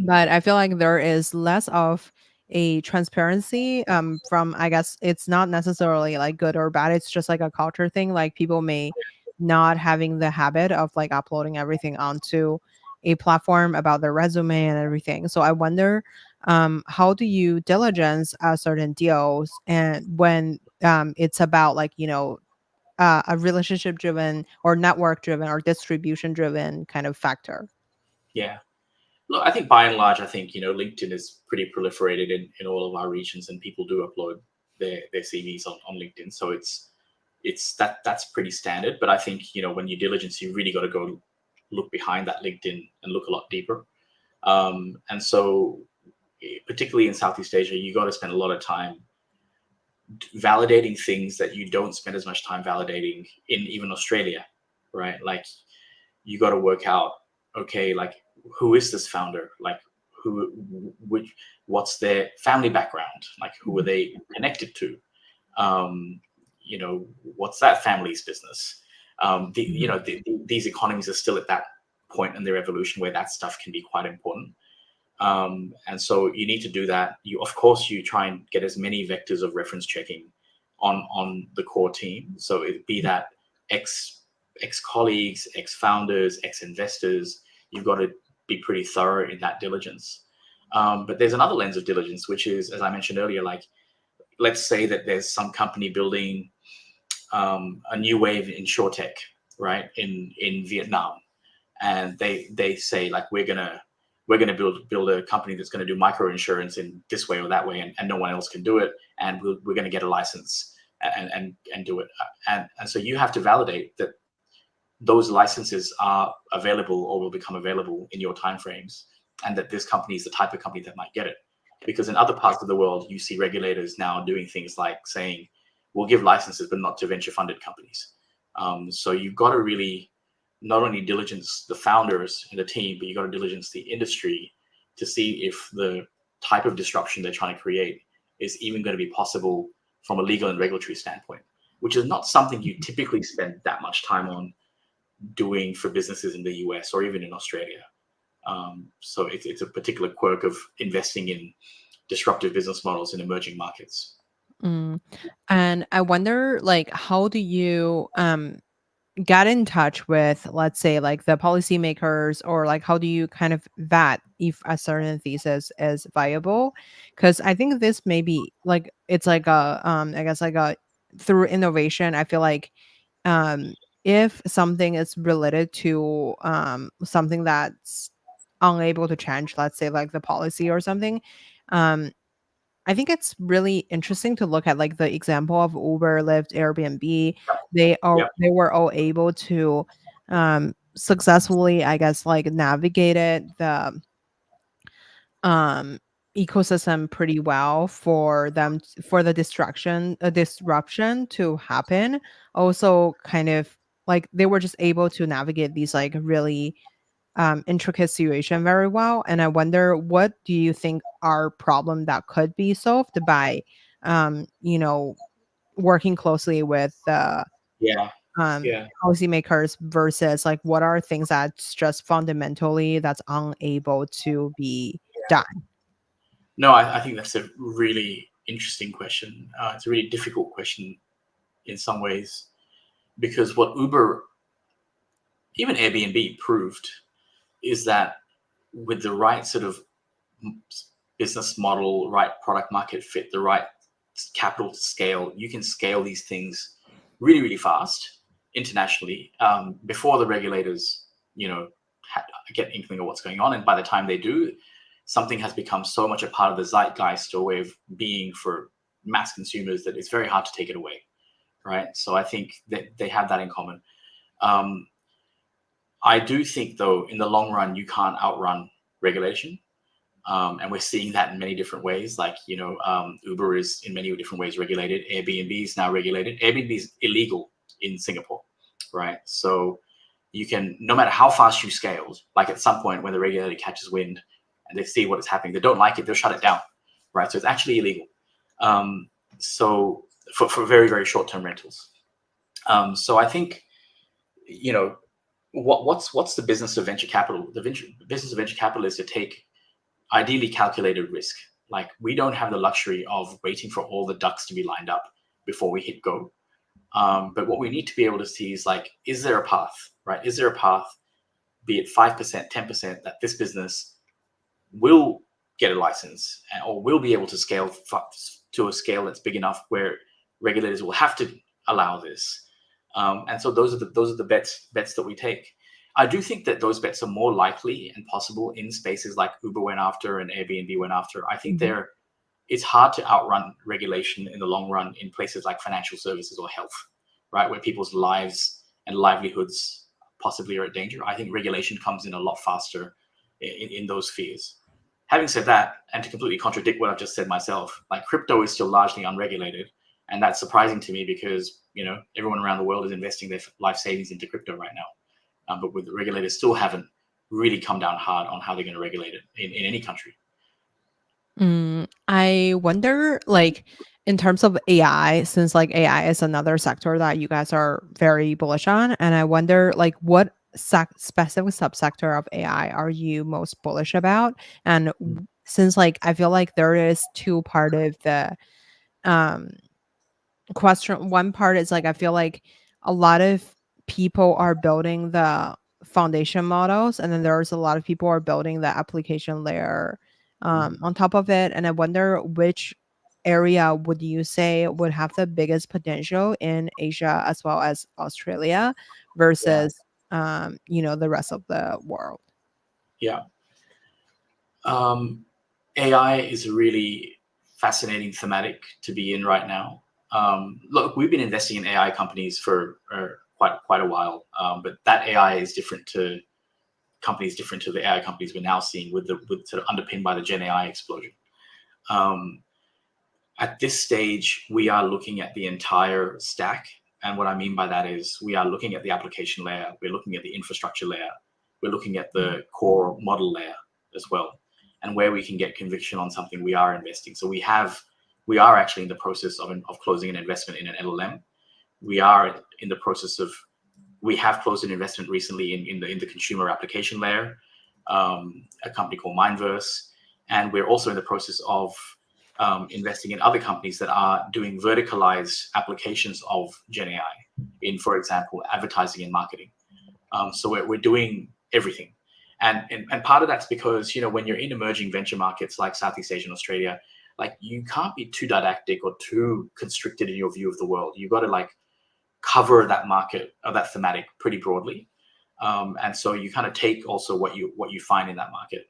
Speaker 1: But I feel like there is less of a transparency from, I guess it's not necessarily like good or bad, it's just like a culture thing. Like people may not having the habit of like uploading everything onto a platform about their resume and everything. So I wonder how do you diligence certain deals, and when it's about like a relationship driven or network driven or distribution driven kind of factor.
Speaker 2: Yeah. Look, I think by and large, LinkedIn is pretty proliferated in all of our regions, and people do upload their CVs on LinkedIn. So that's pretty standard. But I think when you diligence, you really got to go look behind that LinkedIn and look a lot deeper. And so, particularly in Southeast Asia, you got to spend a lot of time validating things that you don't spend as much time validating in even Australia, right? Like you got to work out, okay, like who is this founder? Like what's their family background? Like who are they connected to? What's that family's business? These economies are still at that point in their evolution where that stuff can be quite important. And so you need to do that. Of course, you try and get as many vectors of reference checking on the core team. So it be that ex-colleagues, ex-founders, ex-investors, you've got to be pretty thorough in that diligence. But there's another lens of diligence, which is, as I mentioned earlier, like let's say that there's some company building a new wave in tech, right, in Vietnam, and they say like we're gonna build a company that's going to do micro insurance in this way or that way, and no one else can do it, and we're going to get a license and do it, and so you have to validate that those licenses are available or will become available in your timeframes, and that this company is the type of company that might get it. Because in other parts of the world, you see regulators now doing things like saying, we'll give licenses, but not to venture funded companies. So you've got to really not only diligence the founders and the team, but you've got to diligence the industry to see if the type of disruption they're trying to create is even going to be possible from a legal and regulatory standpoint, which is not something you typically spend that much time on doing for businesses in the US or even in Australia. So it's a particular quirk of investing in disruptive business models in emerging markets.
Speaker 1: Mm. And I wonder, like, how do you get in touch with, let's say, like the policymakers, or like how do you kind of vet if a certain thesis is viable? Because I think this may be like it's like a I guess like a through innovation. I feel like um if something is related to something that's unable to change, let's say like the policy or something, um I think it's really interesting to look at like the example of Uber, Lyft, Airbnb.
Speaker 2: Yep.
Speaker 1: They were all able to successfully, I guess, like navigated the um ecosystem pretty well for them for the disruption to happen. Also kind of like they were just able to navigate these like really intricate situation very well. And I wonder, what do you think are problem that could be solved by, you know, working closely with the
Speaker 2: Yeah. Yeah.
Speaker 1: policymakers versus like what are things that's just fundamentally that's unable to be done?
Speaker 2: No, I think that's a really interesting question. It's a really difficult question in some ways, because what Uber, even Airbnb proved is that with the right sort of business model, right product market fit, the right capital to scale, you can scale these things really, really fast internationally, before the regulators, get inkling of what's going on. And by the time they do, something has become so much a part of the zeitgeist or way of being for mass consumers that it's very hard to take it away, right? So I think that they have that in common. Um, I do think, though, in the long run, you can't outrun regulation. And we're seeing that in many different ways. Like, Uber is in many different ways regulated. Airbnb is now regulated. Airbnb is illegal in Singapore, right? So you can, no matter how fast you scaled, like at some point when the regulator catches wind and they see what is happening, they don't like it, they'll shut it down, right? So it's actually illegal. So for very, very short-term rentals. So I think, what's the business of venture capital? The business of venture capital is to take ideally calculated risk. Like, we don't have the luxury of waiting for all the ducks to be lined up before we hit go. But what we need to be able to see is, like, is there a path, right? Is there a path, be it 5%, 10%, that this business will get a license or will be able to scale to a scale that's big enough where regulators will have to allow this. And so those are the bets that we take. I do think that those bets are more likely and possible in spaces like Uber went after and Airbnb went after. I think it's hard to outrun regulation in the long run in places like financial services or health, right, where people's lives and livelihoods possibly are at danger. I think regulation comes in a lot faster in those spheres. Having said that, and to completely contradict what I've just said myself, like, crypto is still largely unregulated, and that's surprising to me because everyone around the world is investing their life savings into crypto right now. But with the regulators still haven't really come down hard on how they're going to regulate it in any country.
Speaker 1: I wonder, like, in terms of AI, since like AI is another sector that you guys are very bullish on, and I wonder, like, what specific subsector of AI are you most bullish about? And since like I feel like there is two part of the um question. One part is like I feel like a lot of people are building the foundation models, and then there's a lot of people are building the application layer on top of it. And I wonder which area would you say would have the biggest potential in Asia as well as Australia
Speaker 2: Yeah.
Speaker 1: versus the rest of the world?
Speaker 2: Yeah. AI is a really fascinating thematic to be in right now. Look, we've been investing in AI companies for quite a while, but that AI is different to companies different to the AI companies we're now seeing with sort of underpinned by the Gen AI explosion. At this stage, we are looking at the entire stack. And what I mean by that is we are looking at the application layer, we're looking at the infrastructure layer, we're looking at the core model layer as well. And where we can get conviction on something, we are investing. So we are actually in the process of closing an investment in an LLM. We are in the process of, we have closed an investment recently in the consumer application layer, a company called Mindverse. And we're also in the process of investing in other companies that are doing verticalized applications of Gen AI in, for example, advertising and marketing. So we're doing everything. And part of that's because, when you're in emerging venture markets like Southeast Asia and Australia, like you can't be too didactic or too constricted in your view of the world. You've got to like cover that market or that thematic pretty broadly. And so you kind of take also what you find in that market.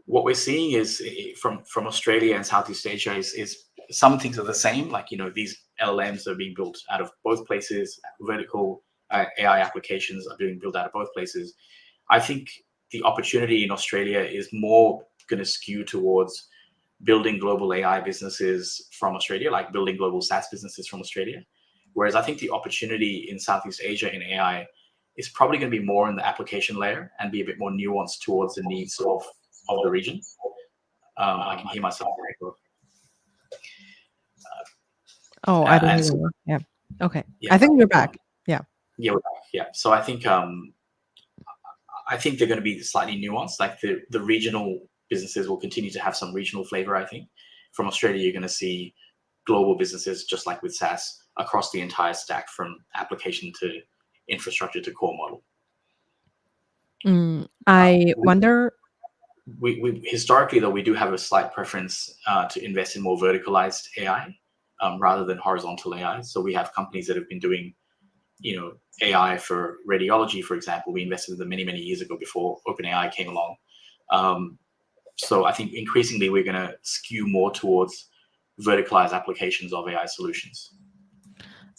Speaker 2: What we're seeing is from Australia and Southeast Asia is some things are the same. Like, these LLMs are being built out of both places. Vertical AI applications are being built out of both places. I think the opportunity in Australia is more going to skew towards building global AI businesses from Australia, like building global SaaS businesses from Australia. Whereas I think the opportunity in Southeast Asia in AI is probably going to be more in the application layer and be a bit more nuanced towards the needs of the region. I can hear myself.
Speaker 1: I didn't hear you. Yeah. Okay.
Speaker 2: Yeah,
Speaker 1: I think you're back. Yeah.
Speaker 2: Yeah, we're back. Yeah. So I think they're going to be slightly nuanced. Like the regional businesses will continue to have some regional flavor. I think from Australia, you're going to see global businesses, just like with SaaS, across the entire stack from application to infrastructure to core model.
Speaker 1: I wonder.
Speaker 2: We historically, though, we do have a slight preference to invest in more verticalized AI rather than horizontal AI. So we have companies that have been doing, AI for radiology, for example. We invested in them many years ago before OpenAI came along. So I think increasingly we're going to skew more towards verticalized applications of AI solutions.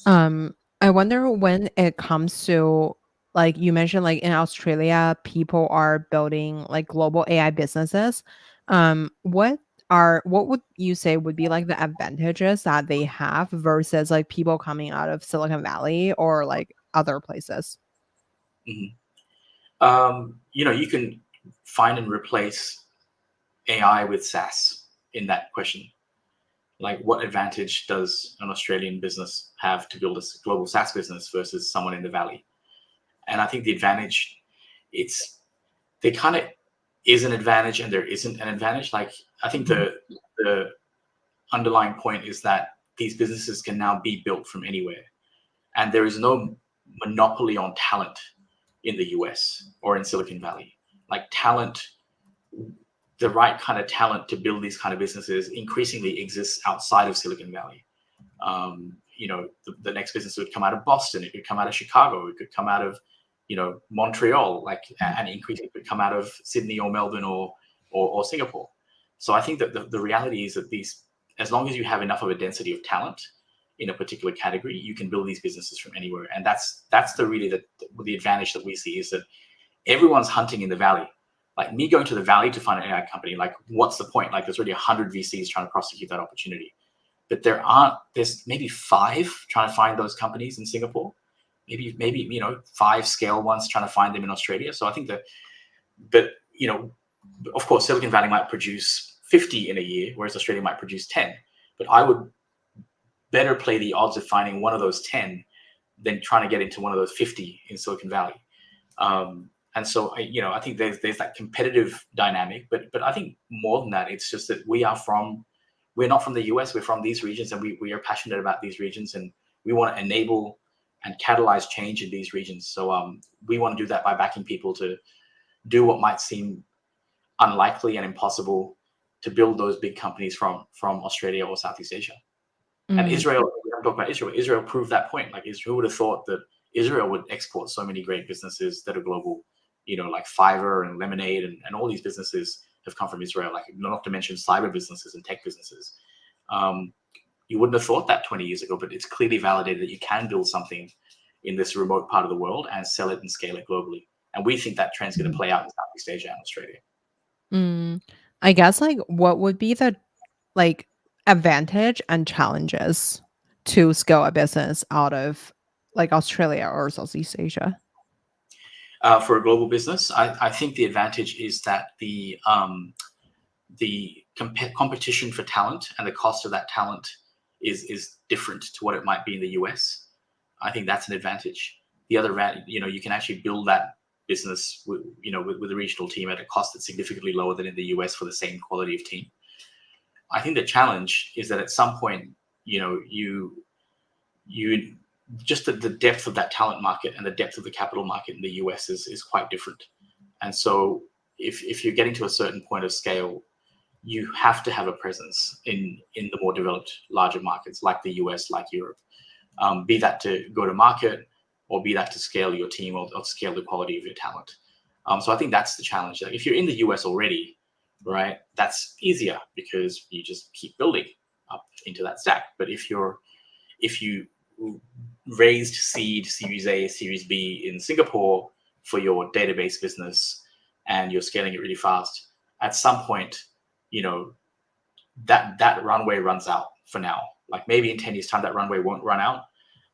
Speaker 1: I wonder when it comes to, like you mentioned, like in Australia, people are building like global AI businesses. What would you say would be like the advantages that they have versus like people coming out of Silicon Valley or like other places?
Speaker 2: Mm-hmm. You can find and replace AI with SaaS in that question. Like, what advantage does an Australian business have to build a global SaaS business versus someone in the Valley? And I think the advantage, there kind of is an advantage and there isn't an advantage. Like, I think the underlying point is that these businesses can now be built from anywhere. And there is no monopoly on talent in the US or in Silicon Valley. Like talent, the right kind of talent to build these kind of businesses increasingly exists outside of Silicon Valley. The next business would come out of Boston, it could come out of Chicago, it could come out of, Montreal, and increasingly could come out of Sydney or Melbourne or Singapore. So I think that the reality is that as long as you have enough of a density of talent in a particular category, you can build these businesses from anywhere. And that's the advantage that we see is that everyone's hunting in the Valley. Like me going to the Valley to find an AI company, like what's the point? Like there's already 100 VCs trying to prosecute that opportunity. But there's maybe 5 trying to find those companies in Singapore. Maybe 5 scale ones trying to find them in Australia. So I think of course, Silicon Valley might produce 50 in a year, whereas Australia might produce 10. But I would better play the odds of finding one of those 10 than trying to get into one of those 50 in Silicon Valley. And so, I think there's that competitive dynamic, but I think more than that, it's just that we're not from the US, we're from these regions, and we are passionate about these regions, and we want to enable and catalyze change in these regions. So we want to do that by backing people to do what might seem unlikely and impossible to build those big companies from Australia or Southeast Asia. And Israel, we haven't talked about Israel. Israel proved that point. Like, Israel would have thought that Israel would export so many great businesses that are global, like Fiverr and Lemonade and all these businesses have come from Israel, like not to mention cyber businesses and tech businesses. You wouldn't have thought that 20 years ago, but it's clearly validated that you can build something in this remote part of the world and sell it and scale it globally. And we think that trend's going to play out in Southeast Asia and Australia.
Speaker 1: I guess like what would be the like advantage and challenges to scale a business out of like Australia or Southeast Asia?
Speaker 2: For a global business, I think the advantage is that the competition for talent and the cost of that talent is different to what it might be in the US. I think that's an advantage. The other advantage, you can actually build that business with a regional team at a cost that's significantly lower than in the US for the same quality of team. I think the challenge is that at some point, you just the depth of that talent market and the depth of the capital market in the US is quite different. And so if you're getting to a certain point of scale, you have to have a presence in the more developed, larger markets like the US, like Europe, be that to go to market or be that to scale your team or scale the quality of your talent. So I think that's the challenge. Like, if you're in the US already, right, that's easier because you just keep building up into that stack. But if you raised seed, Series A, Series B in Singapore for your database business and you're scaling it really fast, at some point, that runway runs out for now. Like, maybe in 10 years' time, that runway won't run out.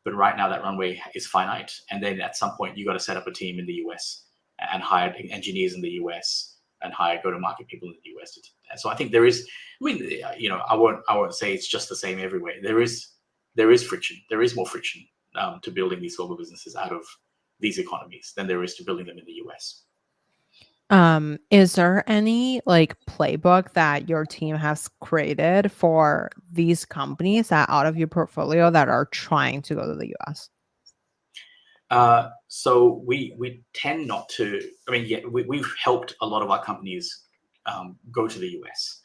Speaker 2: But right now, that runway is finite. And then at some point, you got to set up a team in the US and hire engineers in the US and hire go-to-market people in the US. So I think there is, I won't say it's just the same everywhere. There is friction. There is more friction to building these global businesses out of these economies than there is to building them in the US.
Speaker 1: Is there any like playbook that your team has created for these companies that out of your portfolio that are trying to go to the US?
Speaker 2: So we tend not to. I mean, yeah, we've helped a lot of our companies go to the US.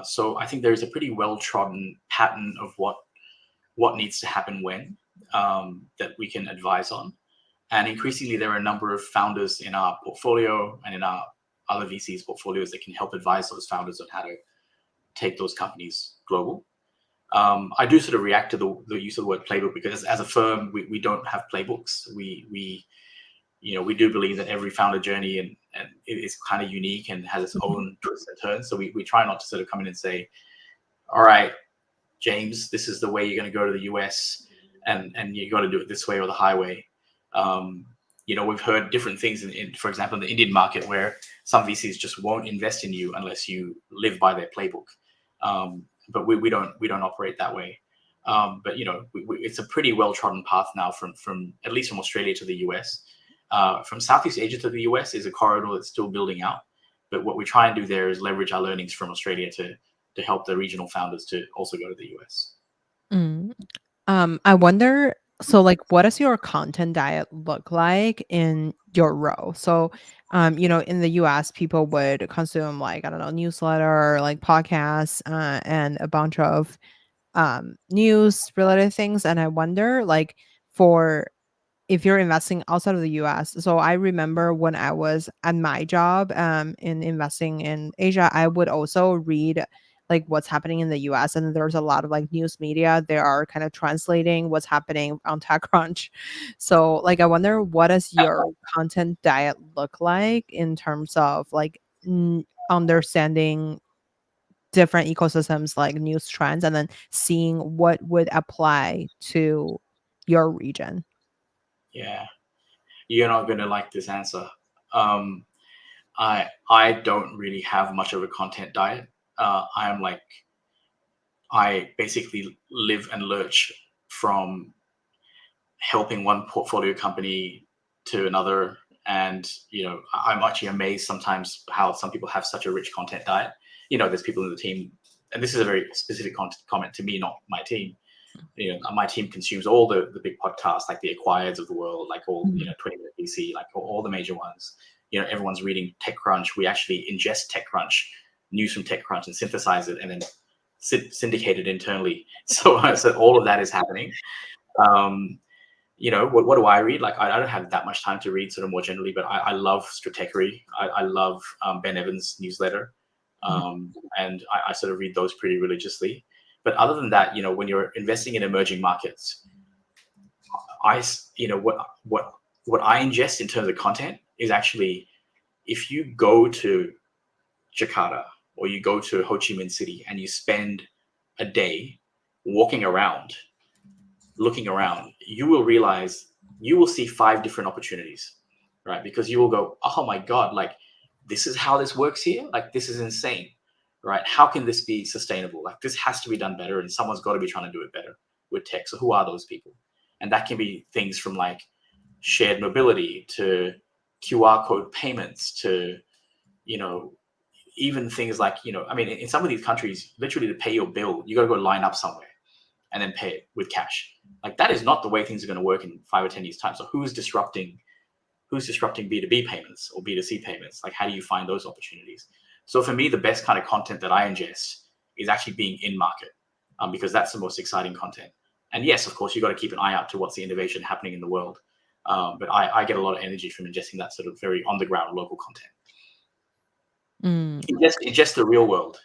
Speaker 2: So I think there is a pretty well-trodden pattern of what needs to happen when that we can advise on. And increasingly, there are a number of founders in our portfolio and in our other VCs portfolios that can help advise those founders on how to take those companies global. I do sort of react to the use of the word playbook because as a firm, we don't have playbooks. We do believe that every founder journey and is kind of unique and has its own twists and turns. So we try not to sort of come in and say, all right, James, this is the way you're going to go to the US and you got to do it this way or the highway. We've heard different things for example, in the Indian market where some VCs just won't invest in you unless you live by their playbook. But we don't operate that way. But it's a pretty well-trodden path now from at least from Australia to the US. From Southeast Asia to the US is a corridor that's still building out. But what we try and do there is leverage our learnings from Australia to help the regional founders to also go to the US.
Speaker 1: I wonder, so like, what does your content diet look like in your row? So, in the US, people would consume like, I don't know, newsletter, like podcasts, and a bunch of news related things. And I wonder, like, for if you're investing outside of the US. So I remember when I was at my job in investing in Asia, I would also read like what's happening in the US. And there's a lot of like news media. They are kind of translating what's happening on TechCrunch. So like I wonder, what does your content diet look like in terms of like understanding different ecosystems like news trends and then seeing what would apply to your region?
Speaker 2: Yeah, you're not going to like this answer. I don't really have much of a content diet. I basically live and lurch from helping one portfolio company to another. And, I'm actually amazed sometimes how some people have such a rich content diet. There's people in the team, and this is a very specific comment to me, not my team. My team consumes all the big podcasts, like the Acquireds of the world, like all, 20 Minute VC, like all the major ones. everyone's reading TechCrunch. We actually ingest TechCrunch, news from TechCrunch, and synthesize it and then syndicate it internally. So all of that is happening. What do I read? Like, I don't have that much time to read sort of more generally, but I love Stratechery. I love Ben Evans' newsletter. And I sort of read those pretty religiously. But other than that, when you're investing in emerging markets, what I ingest in terms of content is actually, if you go to Jakarta or you go to Ho Chi Minh City and you spend a day walking around, looking around, you will realize you will see 5 different opportunities, right? Because you will go, oh my God, like, this is how this works here. Like, this is insane, right? How can this be sustainable? Like, this has to be done better, and someone's got to be trying to do it better with tech. So who are those people? And that can be things from like shared mobility to QR code payments to, even things like, in some of these countries, literally to pay your bill, you got to go line up somewhere and then pay it with cash. Like, that is not the way things are going to work in 5 or 10 years time. So who's disrupting B2B payments or B2C payments? Like, how do you find those opportunities? So for me, the best kind of content that I ingest is actually being in market, because that's the most exciting content. And yes, of course, you got to keep an eye out to what's the innovation happening in the world. But I get a lot of energy from ingesting that sort of very on the ground local content. Ingest the real world.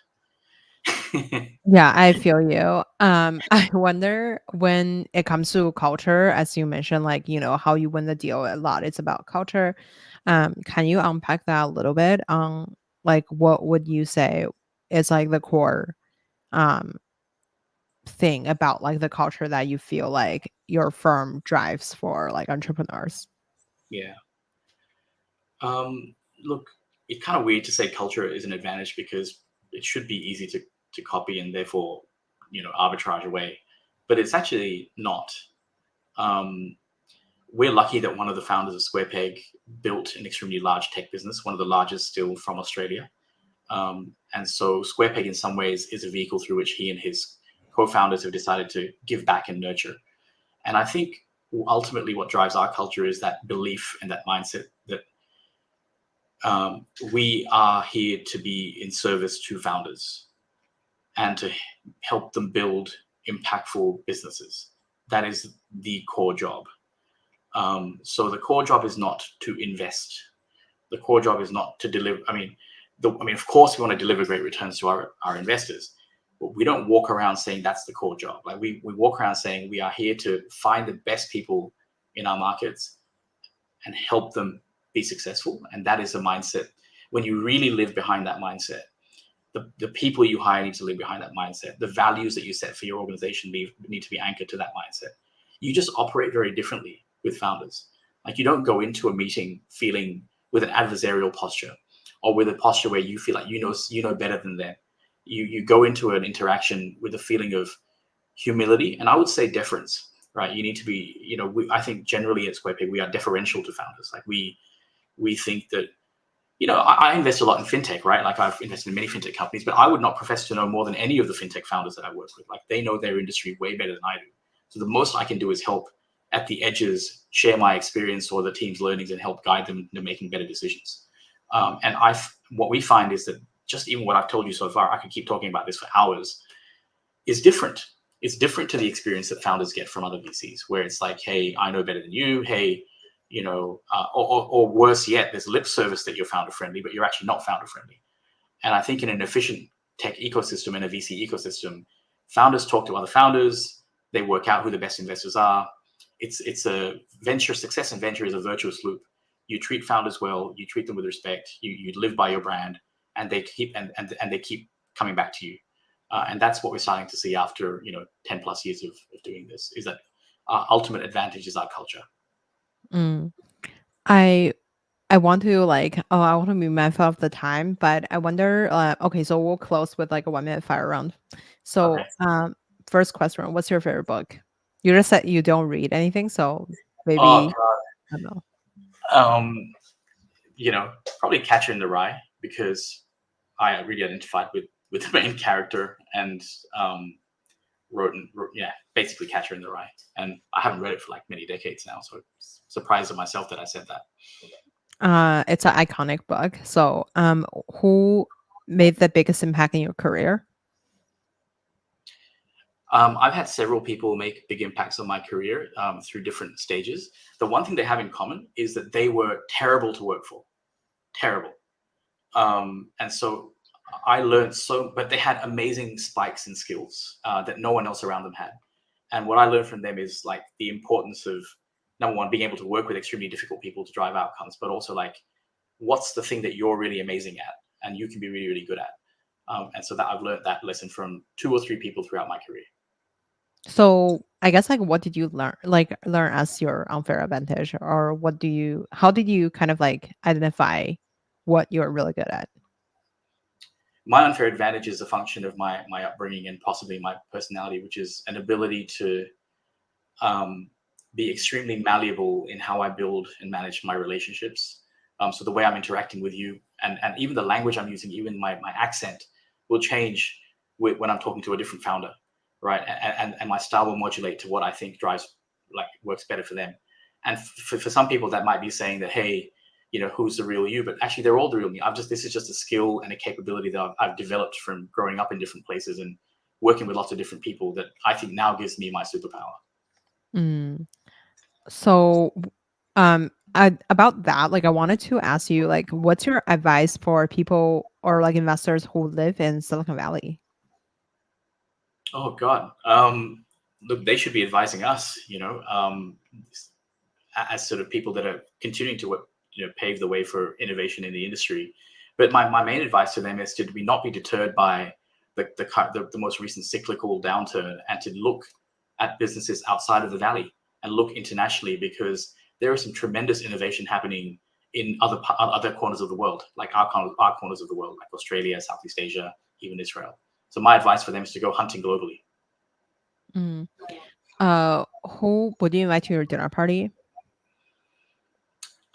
Speaker 1: Yeah, I feel you. I wonder, when it comes to culture, as you mentioned, like, how you win the deal a lot, it's about culture. Can you unpack that a little bit? Like, what would you say is like the core um thing about like the culture that you feel like your firm drives for like entrepreneurs?
Speaker 2: Yeah. Look, it's kind of weird to say culture is an advantage, because it should be easy to copy and therefore, arbitrage away. But it's actually not. We're lucky that one of the founders of SquarePeg built an extremely large tech business, one of the largest still from Australia. And so SquarePeg in some ways is a vehicle through which he and his co-founders have decided to give back and nurture. And I think ultimately what drives our culture is that belief and that mindset that we are here to be in service to founders and to help them build impactful businesses. That is the core job. So the core job is not to invest. The core job is not to deliver. Of course, we want to deliver great returns to our investors, but we don't walk around saying that's the core job. Like, we walk around saying we are here to find the best people in our markets and help them be successful. And that is a mindset. When you really live behind that mindset, the people you hire need to live behind that mindset. The values that you set for your organization need to be anchored to that mindset. You just operate very differently with founders. Like, you don't go into a meeting feeling with an adversarial posture, or with a posture where you feel like you know better than them. You go into an interaction with a feeling of humility, and I would say deference. Right? You need to be. I think generally at SquarePeg we are deferential to founders. Like, we think that. I invest a lot in fintech, right? Like, I've invested in many fintech companies, but I would not profess to know more than any of the fintech founders that I work with. Like, they know their industry way better than I do. So the most I can do is help at the edges, share my experience or the team's learnings, and help guide them into making better decisions. And what we find is that just even what I've told you so far, I could keep talking about this for hours, is different. It's different to the experience that founders get from other VCs, where it's like, hey, I know better than you. Hey, or worse yet, there's lip service that you're founder friendly, but you're actually not founder friendly. And I think in an efficient tech ecosystem and a VC ecosystem, founders talk to other founders. They work out who the best investors are. It's a venture. Success in venture is a virtuous loop. You treat founders well. You treat them with respect. You live by your brand, and they keep and they keep coming back to you. And that's what we're starting to see after 10 plus years of doing this. Is that our ultimate advantage is our culture.
Speaker 1: I want to I want to be mindful of the time, but I wonder, okay, so we'll close with like a 1-minute fire round. So,
Speaker 2: Okay.
Speaker 1: First question, what's your favorite book? You just said you don't read anything, so maybe,
Speaker 2: Oh
Speaker 1: I don't know.
Speaker 2: God. Probably Catcher in the Rye, because I really identified with the main character and wrote basically Catcher in the Rye. And I haven't read it for like many decades now, so I'm surprised at myself that I said that.
Speaker 1: It's an iconic book. So, who made the biggest impact in your career?
Speaker 2: I've had several people make big impacts on my career through different stages. The one thing they have in common is that they were terrible to work for, terrible. And so I learned but they had amazing spikes in skills that no one else around them had. And what I learned from them is like the importance of, number one, being able to work with extremely difficult people to drive outcomes, but also like, what's the thing that you're really amazing at and you can be really, really good at. And so that I've learned that lesson from 2 or 3 people throughout my career.
Speaker 1: So, I guess, like, what did you learn as your unfair advantage, or how did you kind of like identify what you're really good at?
Speaker 2: My unfair advantage is a function of my upbringing and possibly my personality, which is an ability to be extremely malleable in how I build and manage my relationships. So the way I'm interacting with you and even the language I'm using, even my accent will change when I'm talking to a different founder, right? And my style will modulate to what I think works better for them. And for some people, that might be saying that, hey, who's the real you? But actually, they're all the real me. This is just a skill and a capability that I've developed from growing up in different places and working with lots of different people that I think now gives me my superpower.
Speaker 1: Mm. So, about that, like, I wanted to ask you, like, what's your advice for people or like investors who live in Silicon Valley?
Speaker 2: Oh God. Look, they should be advising us, as sort of people that are continuing to pave the way for innovation in the industry. But my main advice to them is to not be deterred by the most recent cyclical downturn and to look at businesses outside of the valley and look internationally, because there is some tremendous innovation happening in other corners of the world, like our corners of the world, like Australia, Southeast Asia, even Israel. So my advice for them is to go hunting globally.
Speaker 1: Mm. Who would you invite to your dinner party?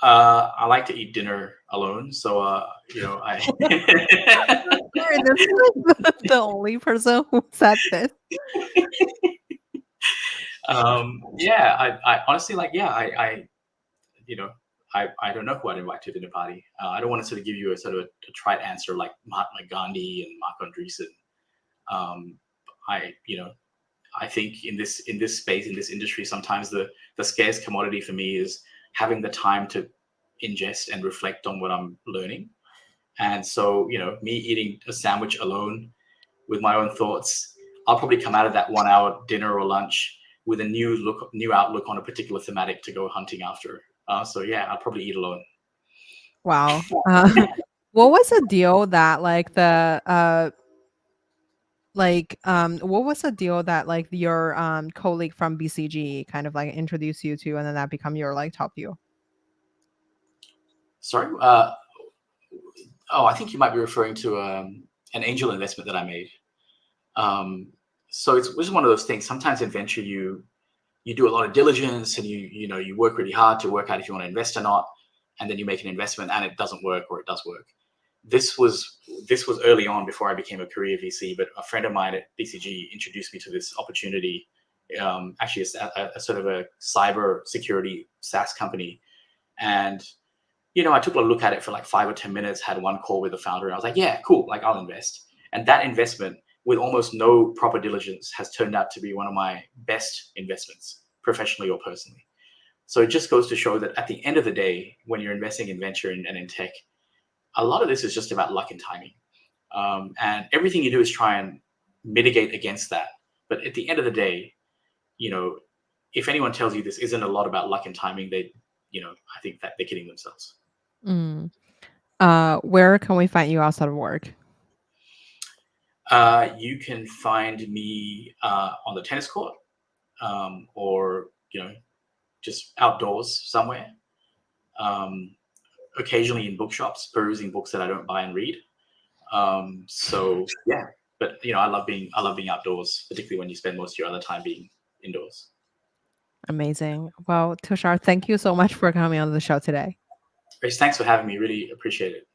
Speaker 2: I like to eat dinner alone, so I.
Speaker 1: Sorry, this is like the only person who said this.
Speaker 2: Yeah, I honestly you know, I don't know who I'd invite to a dinner party. I don't want to sort of give you a sort of a trite answer like Mahatma Gandhi and Mark Andreessen. Um, I think in this space, in this industry, sometimes the scarce commodity for me is having the time to ingest and reflect on what I'm learning. And so, me eating a sandwich alone with my own thoughts, I'll probably come out of that 1 hour dinner or lunch with a new outlook on a particular thematic to go hunting after. So yeah, I'll probably eat alone.
Speaker 1: Wow. What was the deal that what was the deal that like your colleague from BCG kind of like introduced you to, and then that become your like top view?
Speaker 2: Sorry. I think you might be referring to an angel investment that I made. So it's just one of those things. Sometimes in venture, you do a lot of diligence and you work really hard to work out if you want to invest or not, and then you make an investment and it doesn't work, or it does work. This was early on before I became a career VC, but a friend of mine at BCG introduced me to this opportunity. Actually, a sort of a cyber security SaaS company, and I took a look at it for like 5 or 10 minutes, had one call with the founder, and I was like, yeah, cool, like I'll invest. And that investment, with almost no proper diligence, has turned out to be one of my best investments, professionally or personally. So it just goes to show that at the end of the day, when you're investing in venture and in tech, a lot of this is just about luck and timing. And everything you do is try and mitigate against that. But at the end of the day, if anyone tells you this isn't a lot about luck and timing, I think that they're kidding themselves.
Speaker 1: Mm. Where can we find you outside of work?
Speaker 2: You can find me on the tennis court, or just outdoors somewhere. Occasionally in bookshops, perusing books that I don't buy and read. So yeah, but I love being outdoors, particularly when you spend most of your other time being indoors.
Speaker 1: Amazing. Well, Tushar, thank you so much for coming on the show today.
Speaker 2: Grace, thanks for having me. Really appreciate it.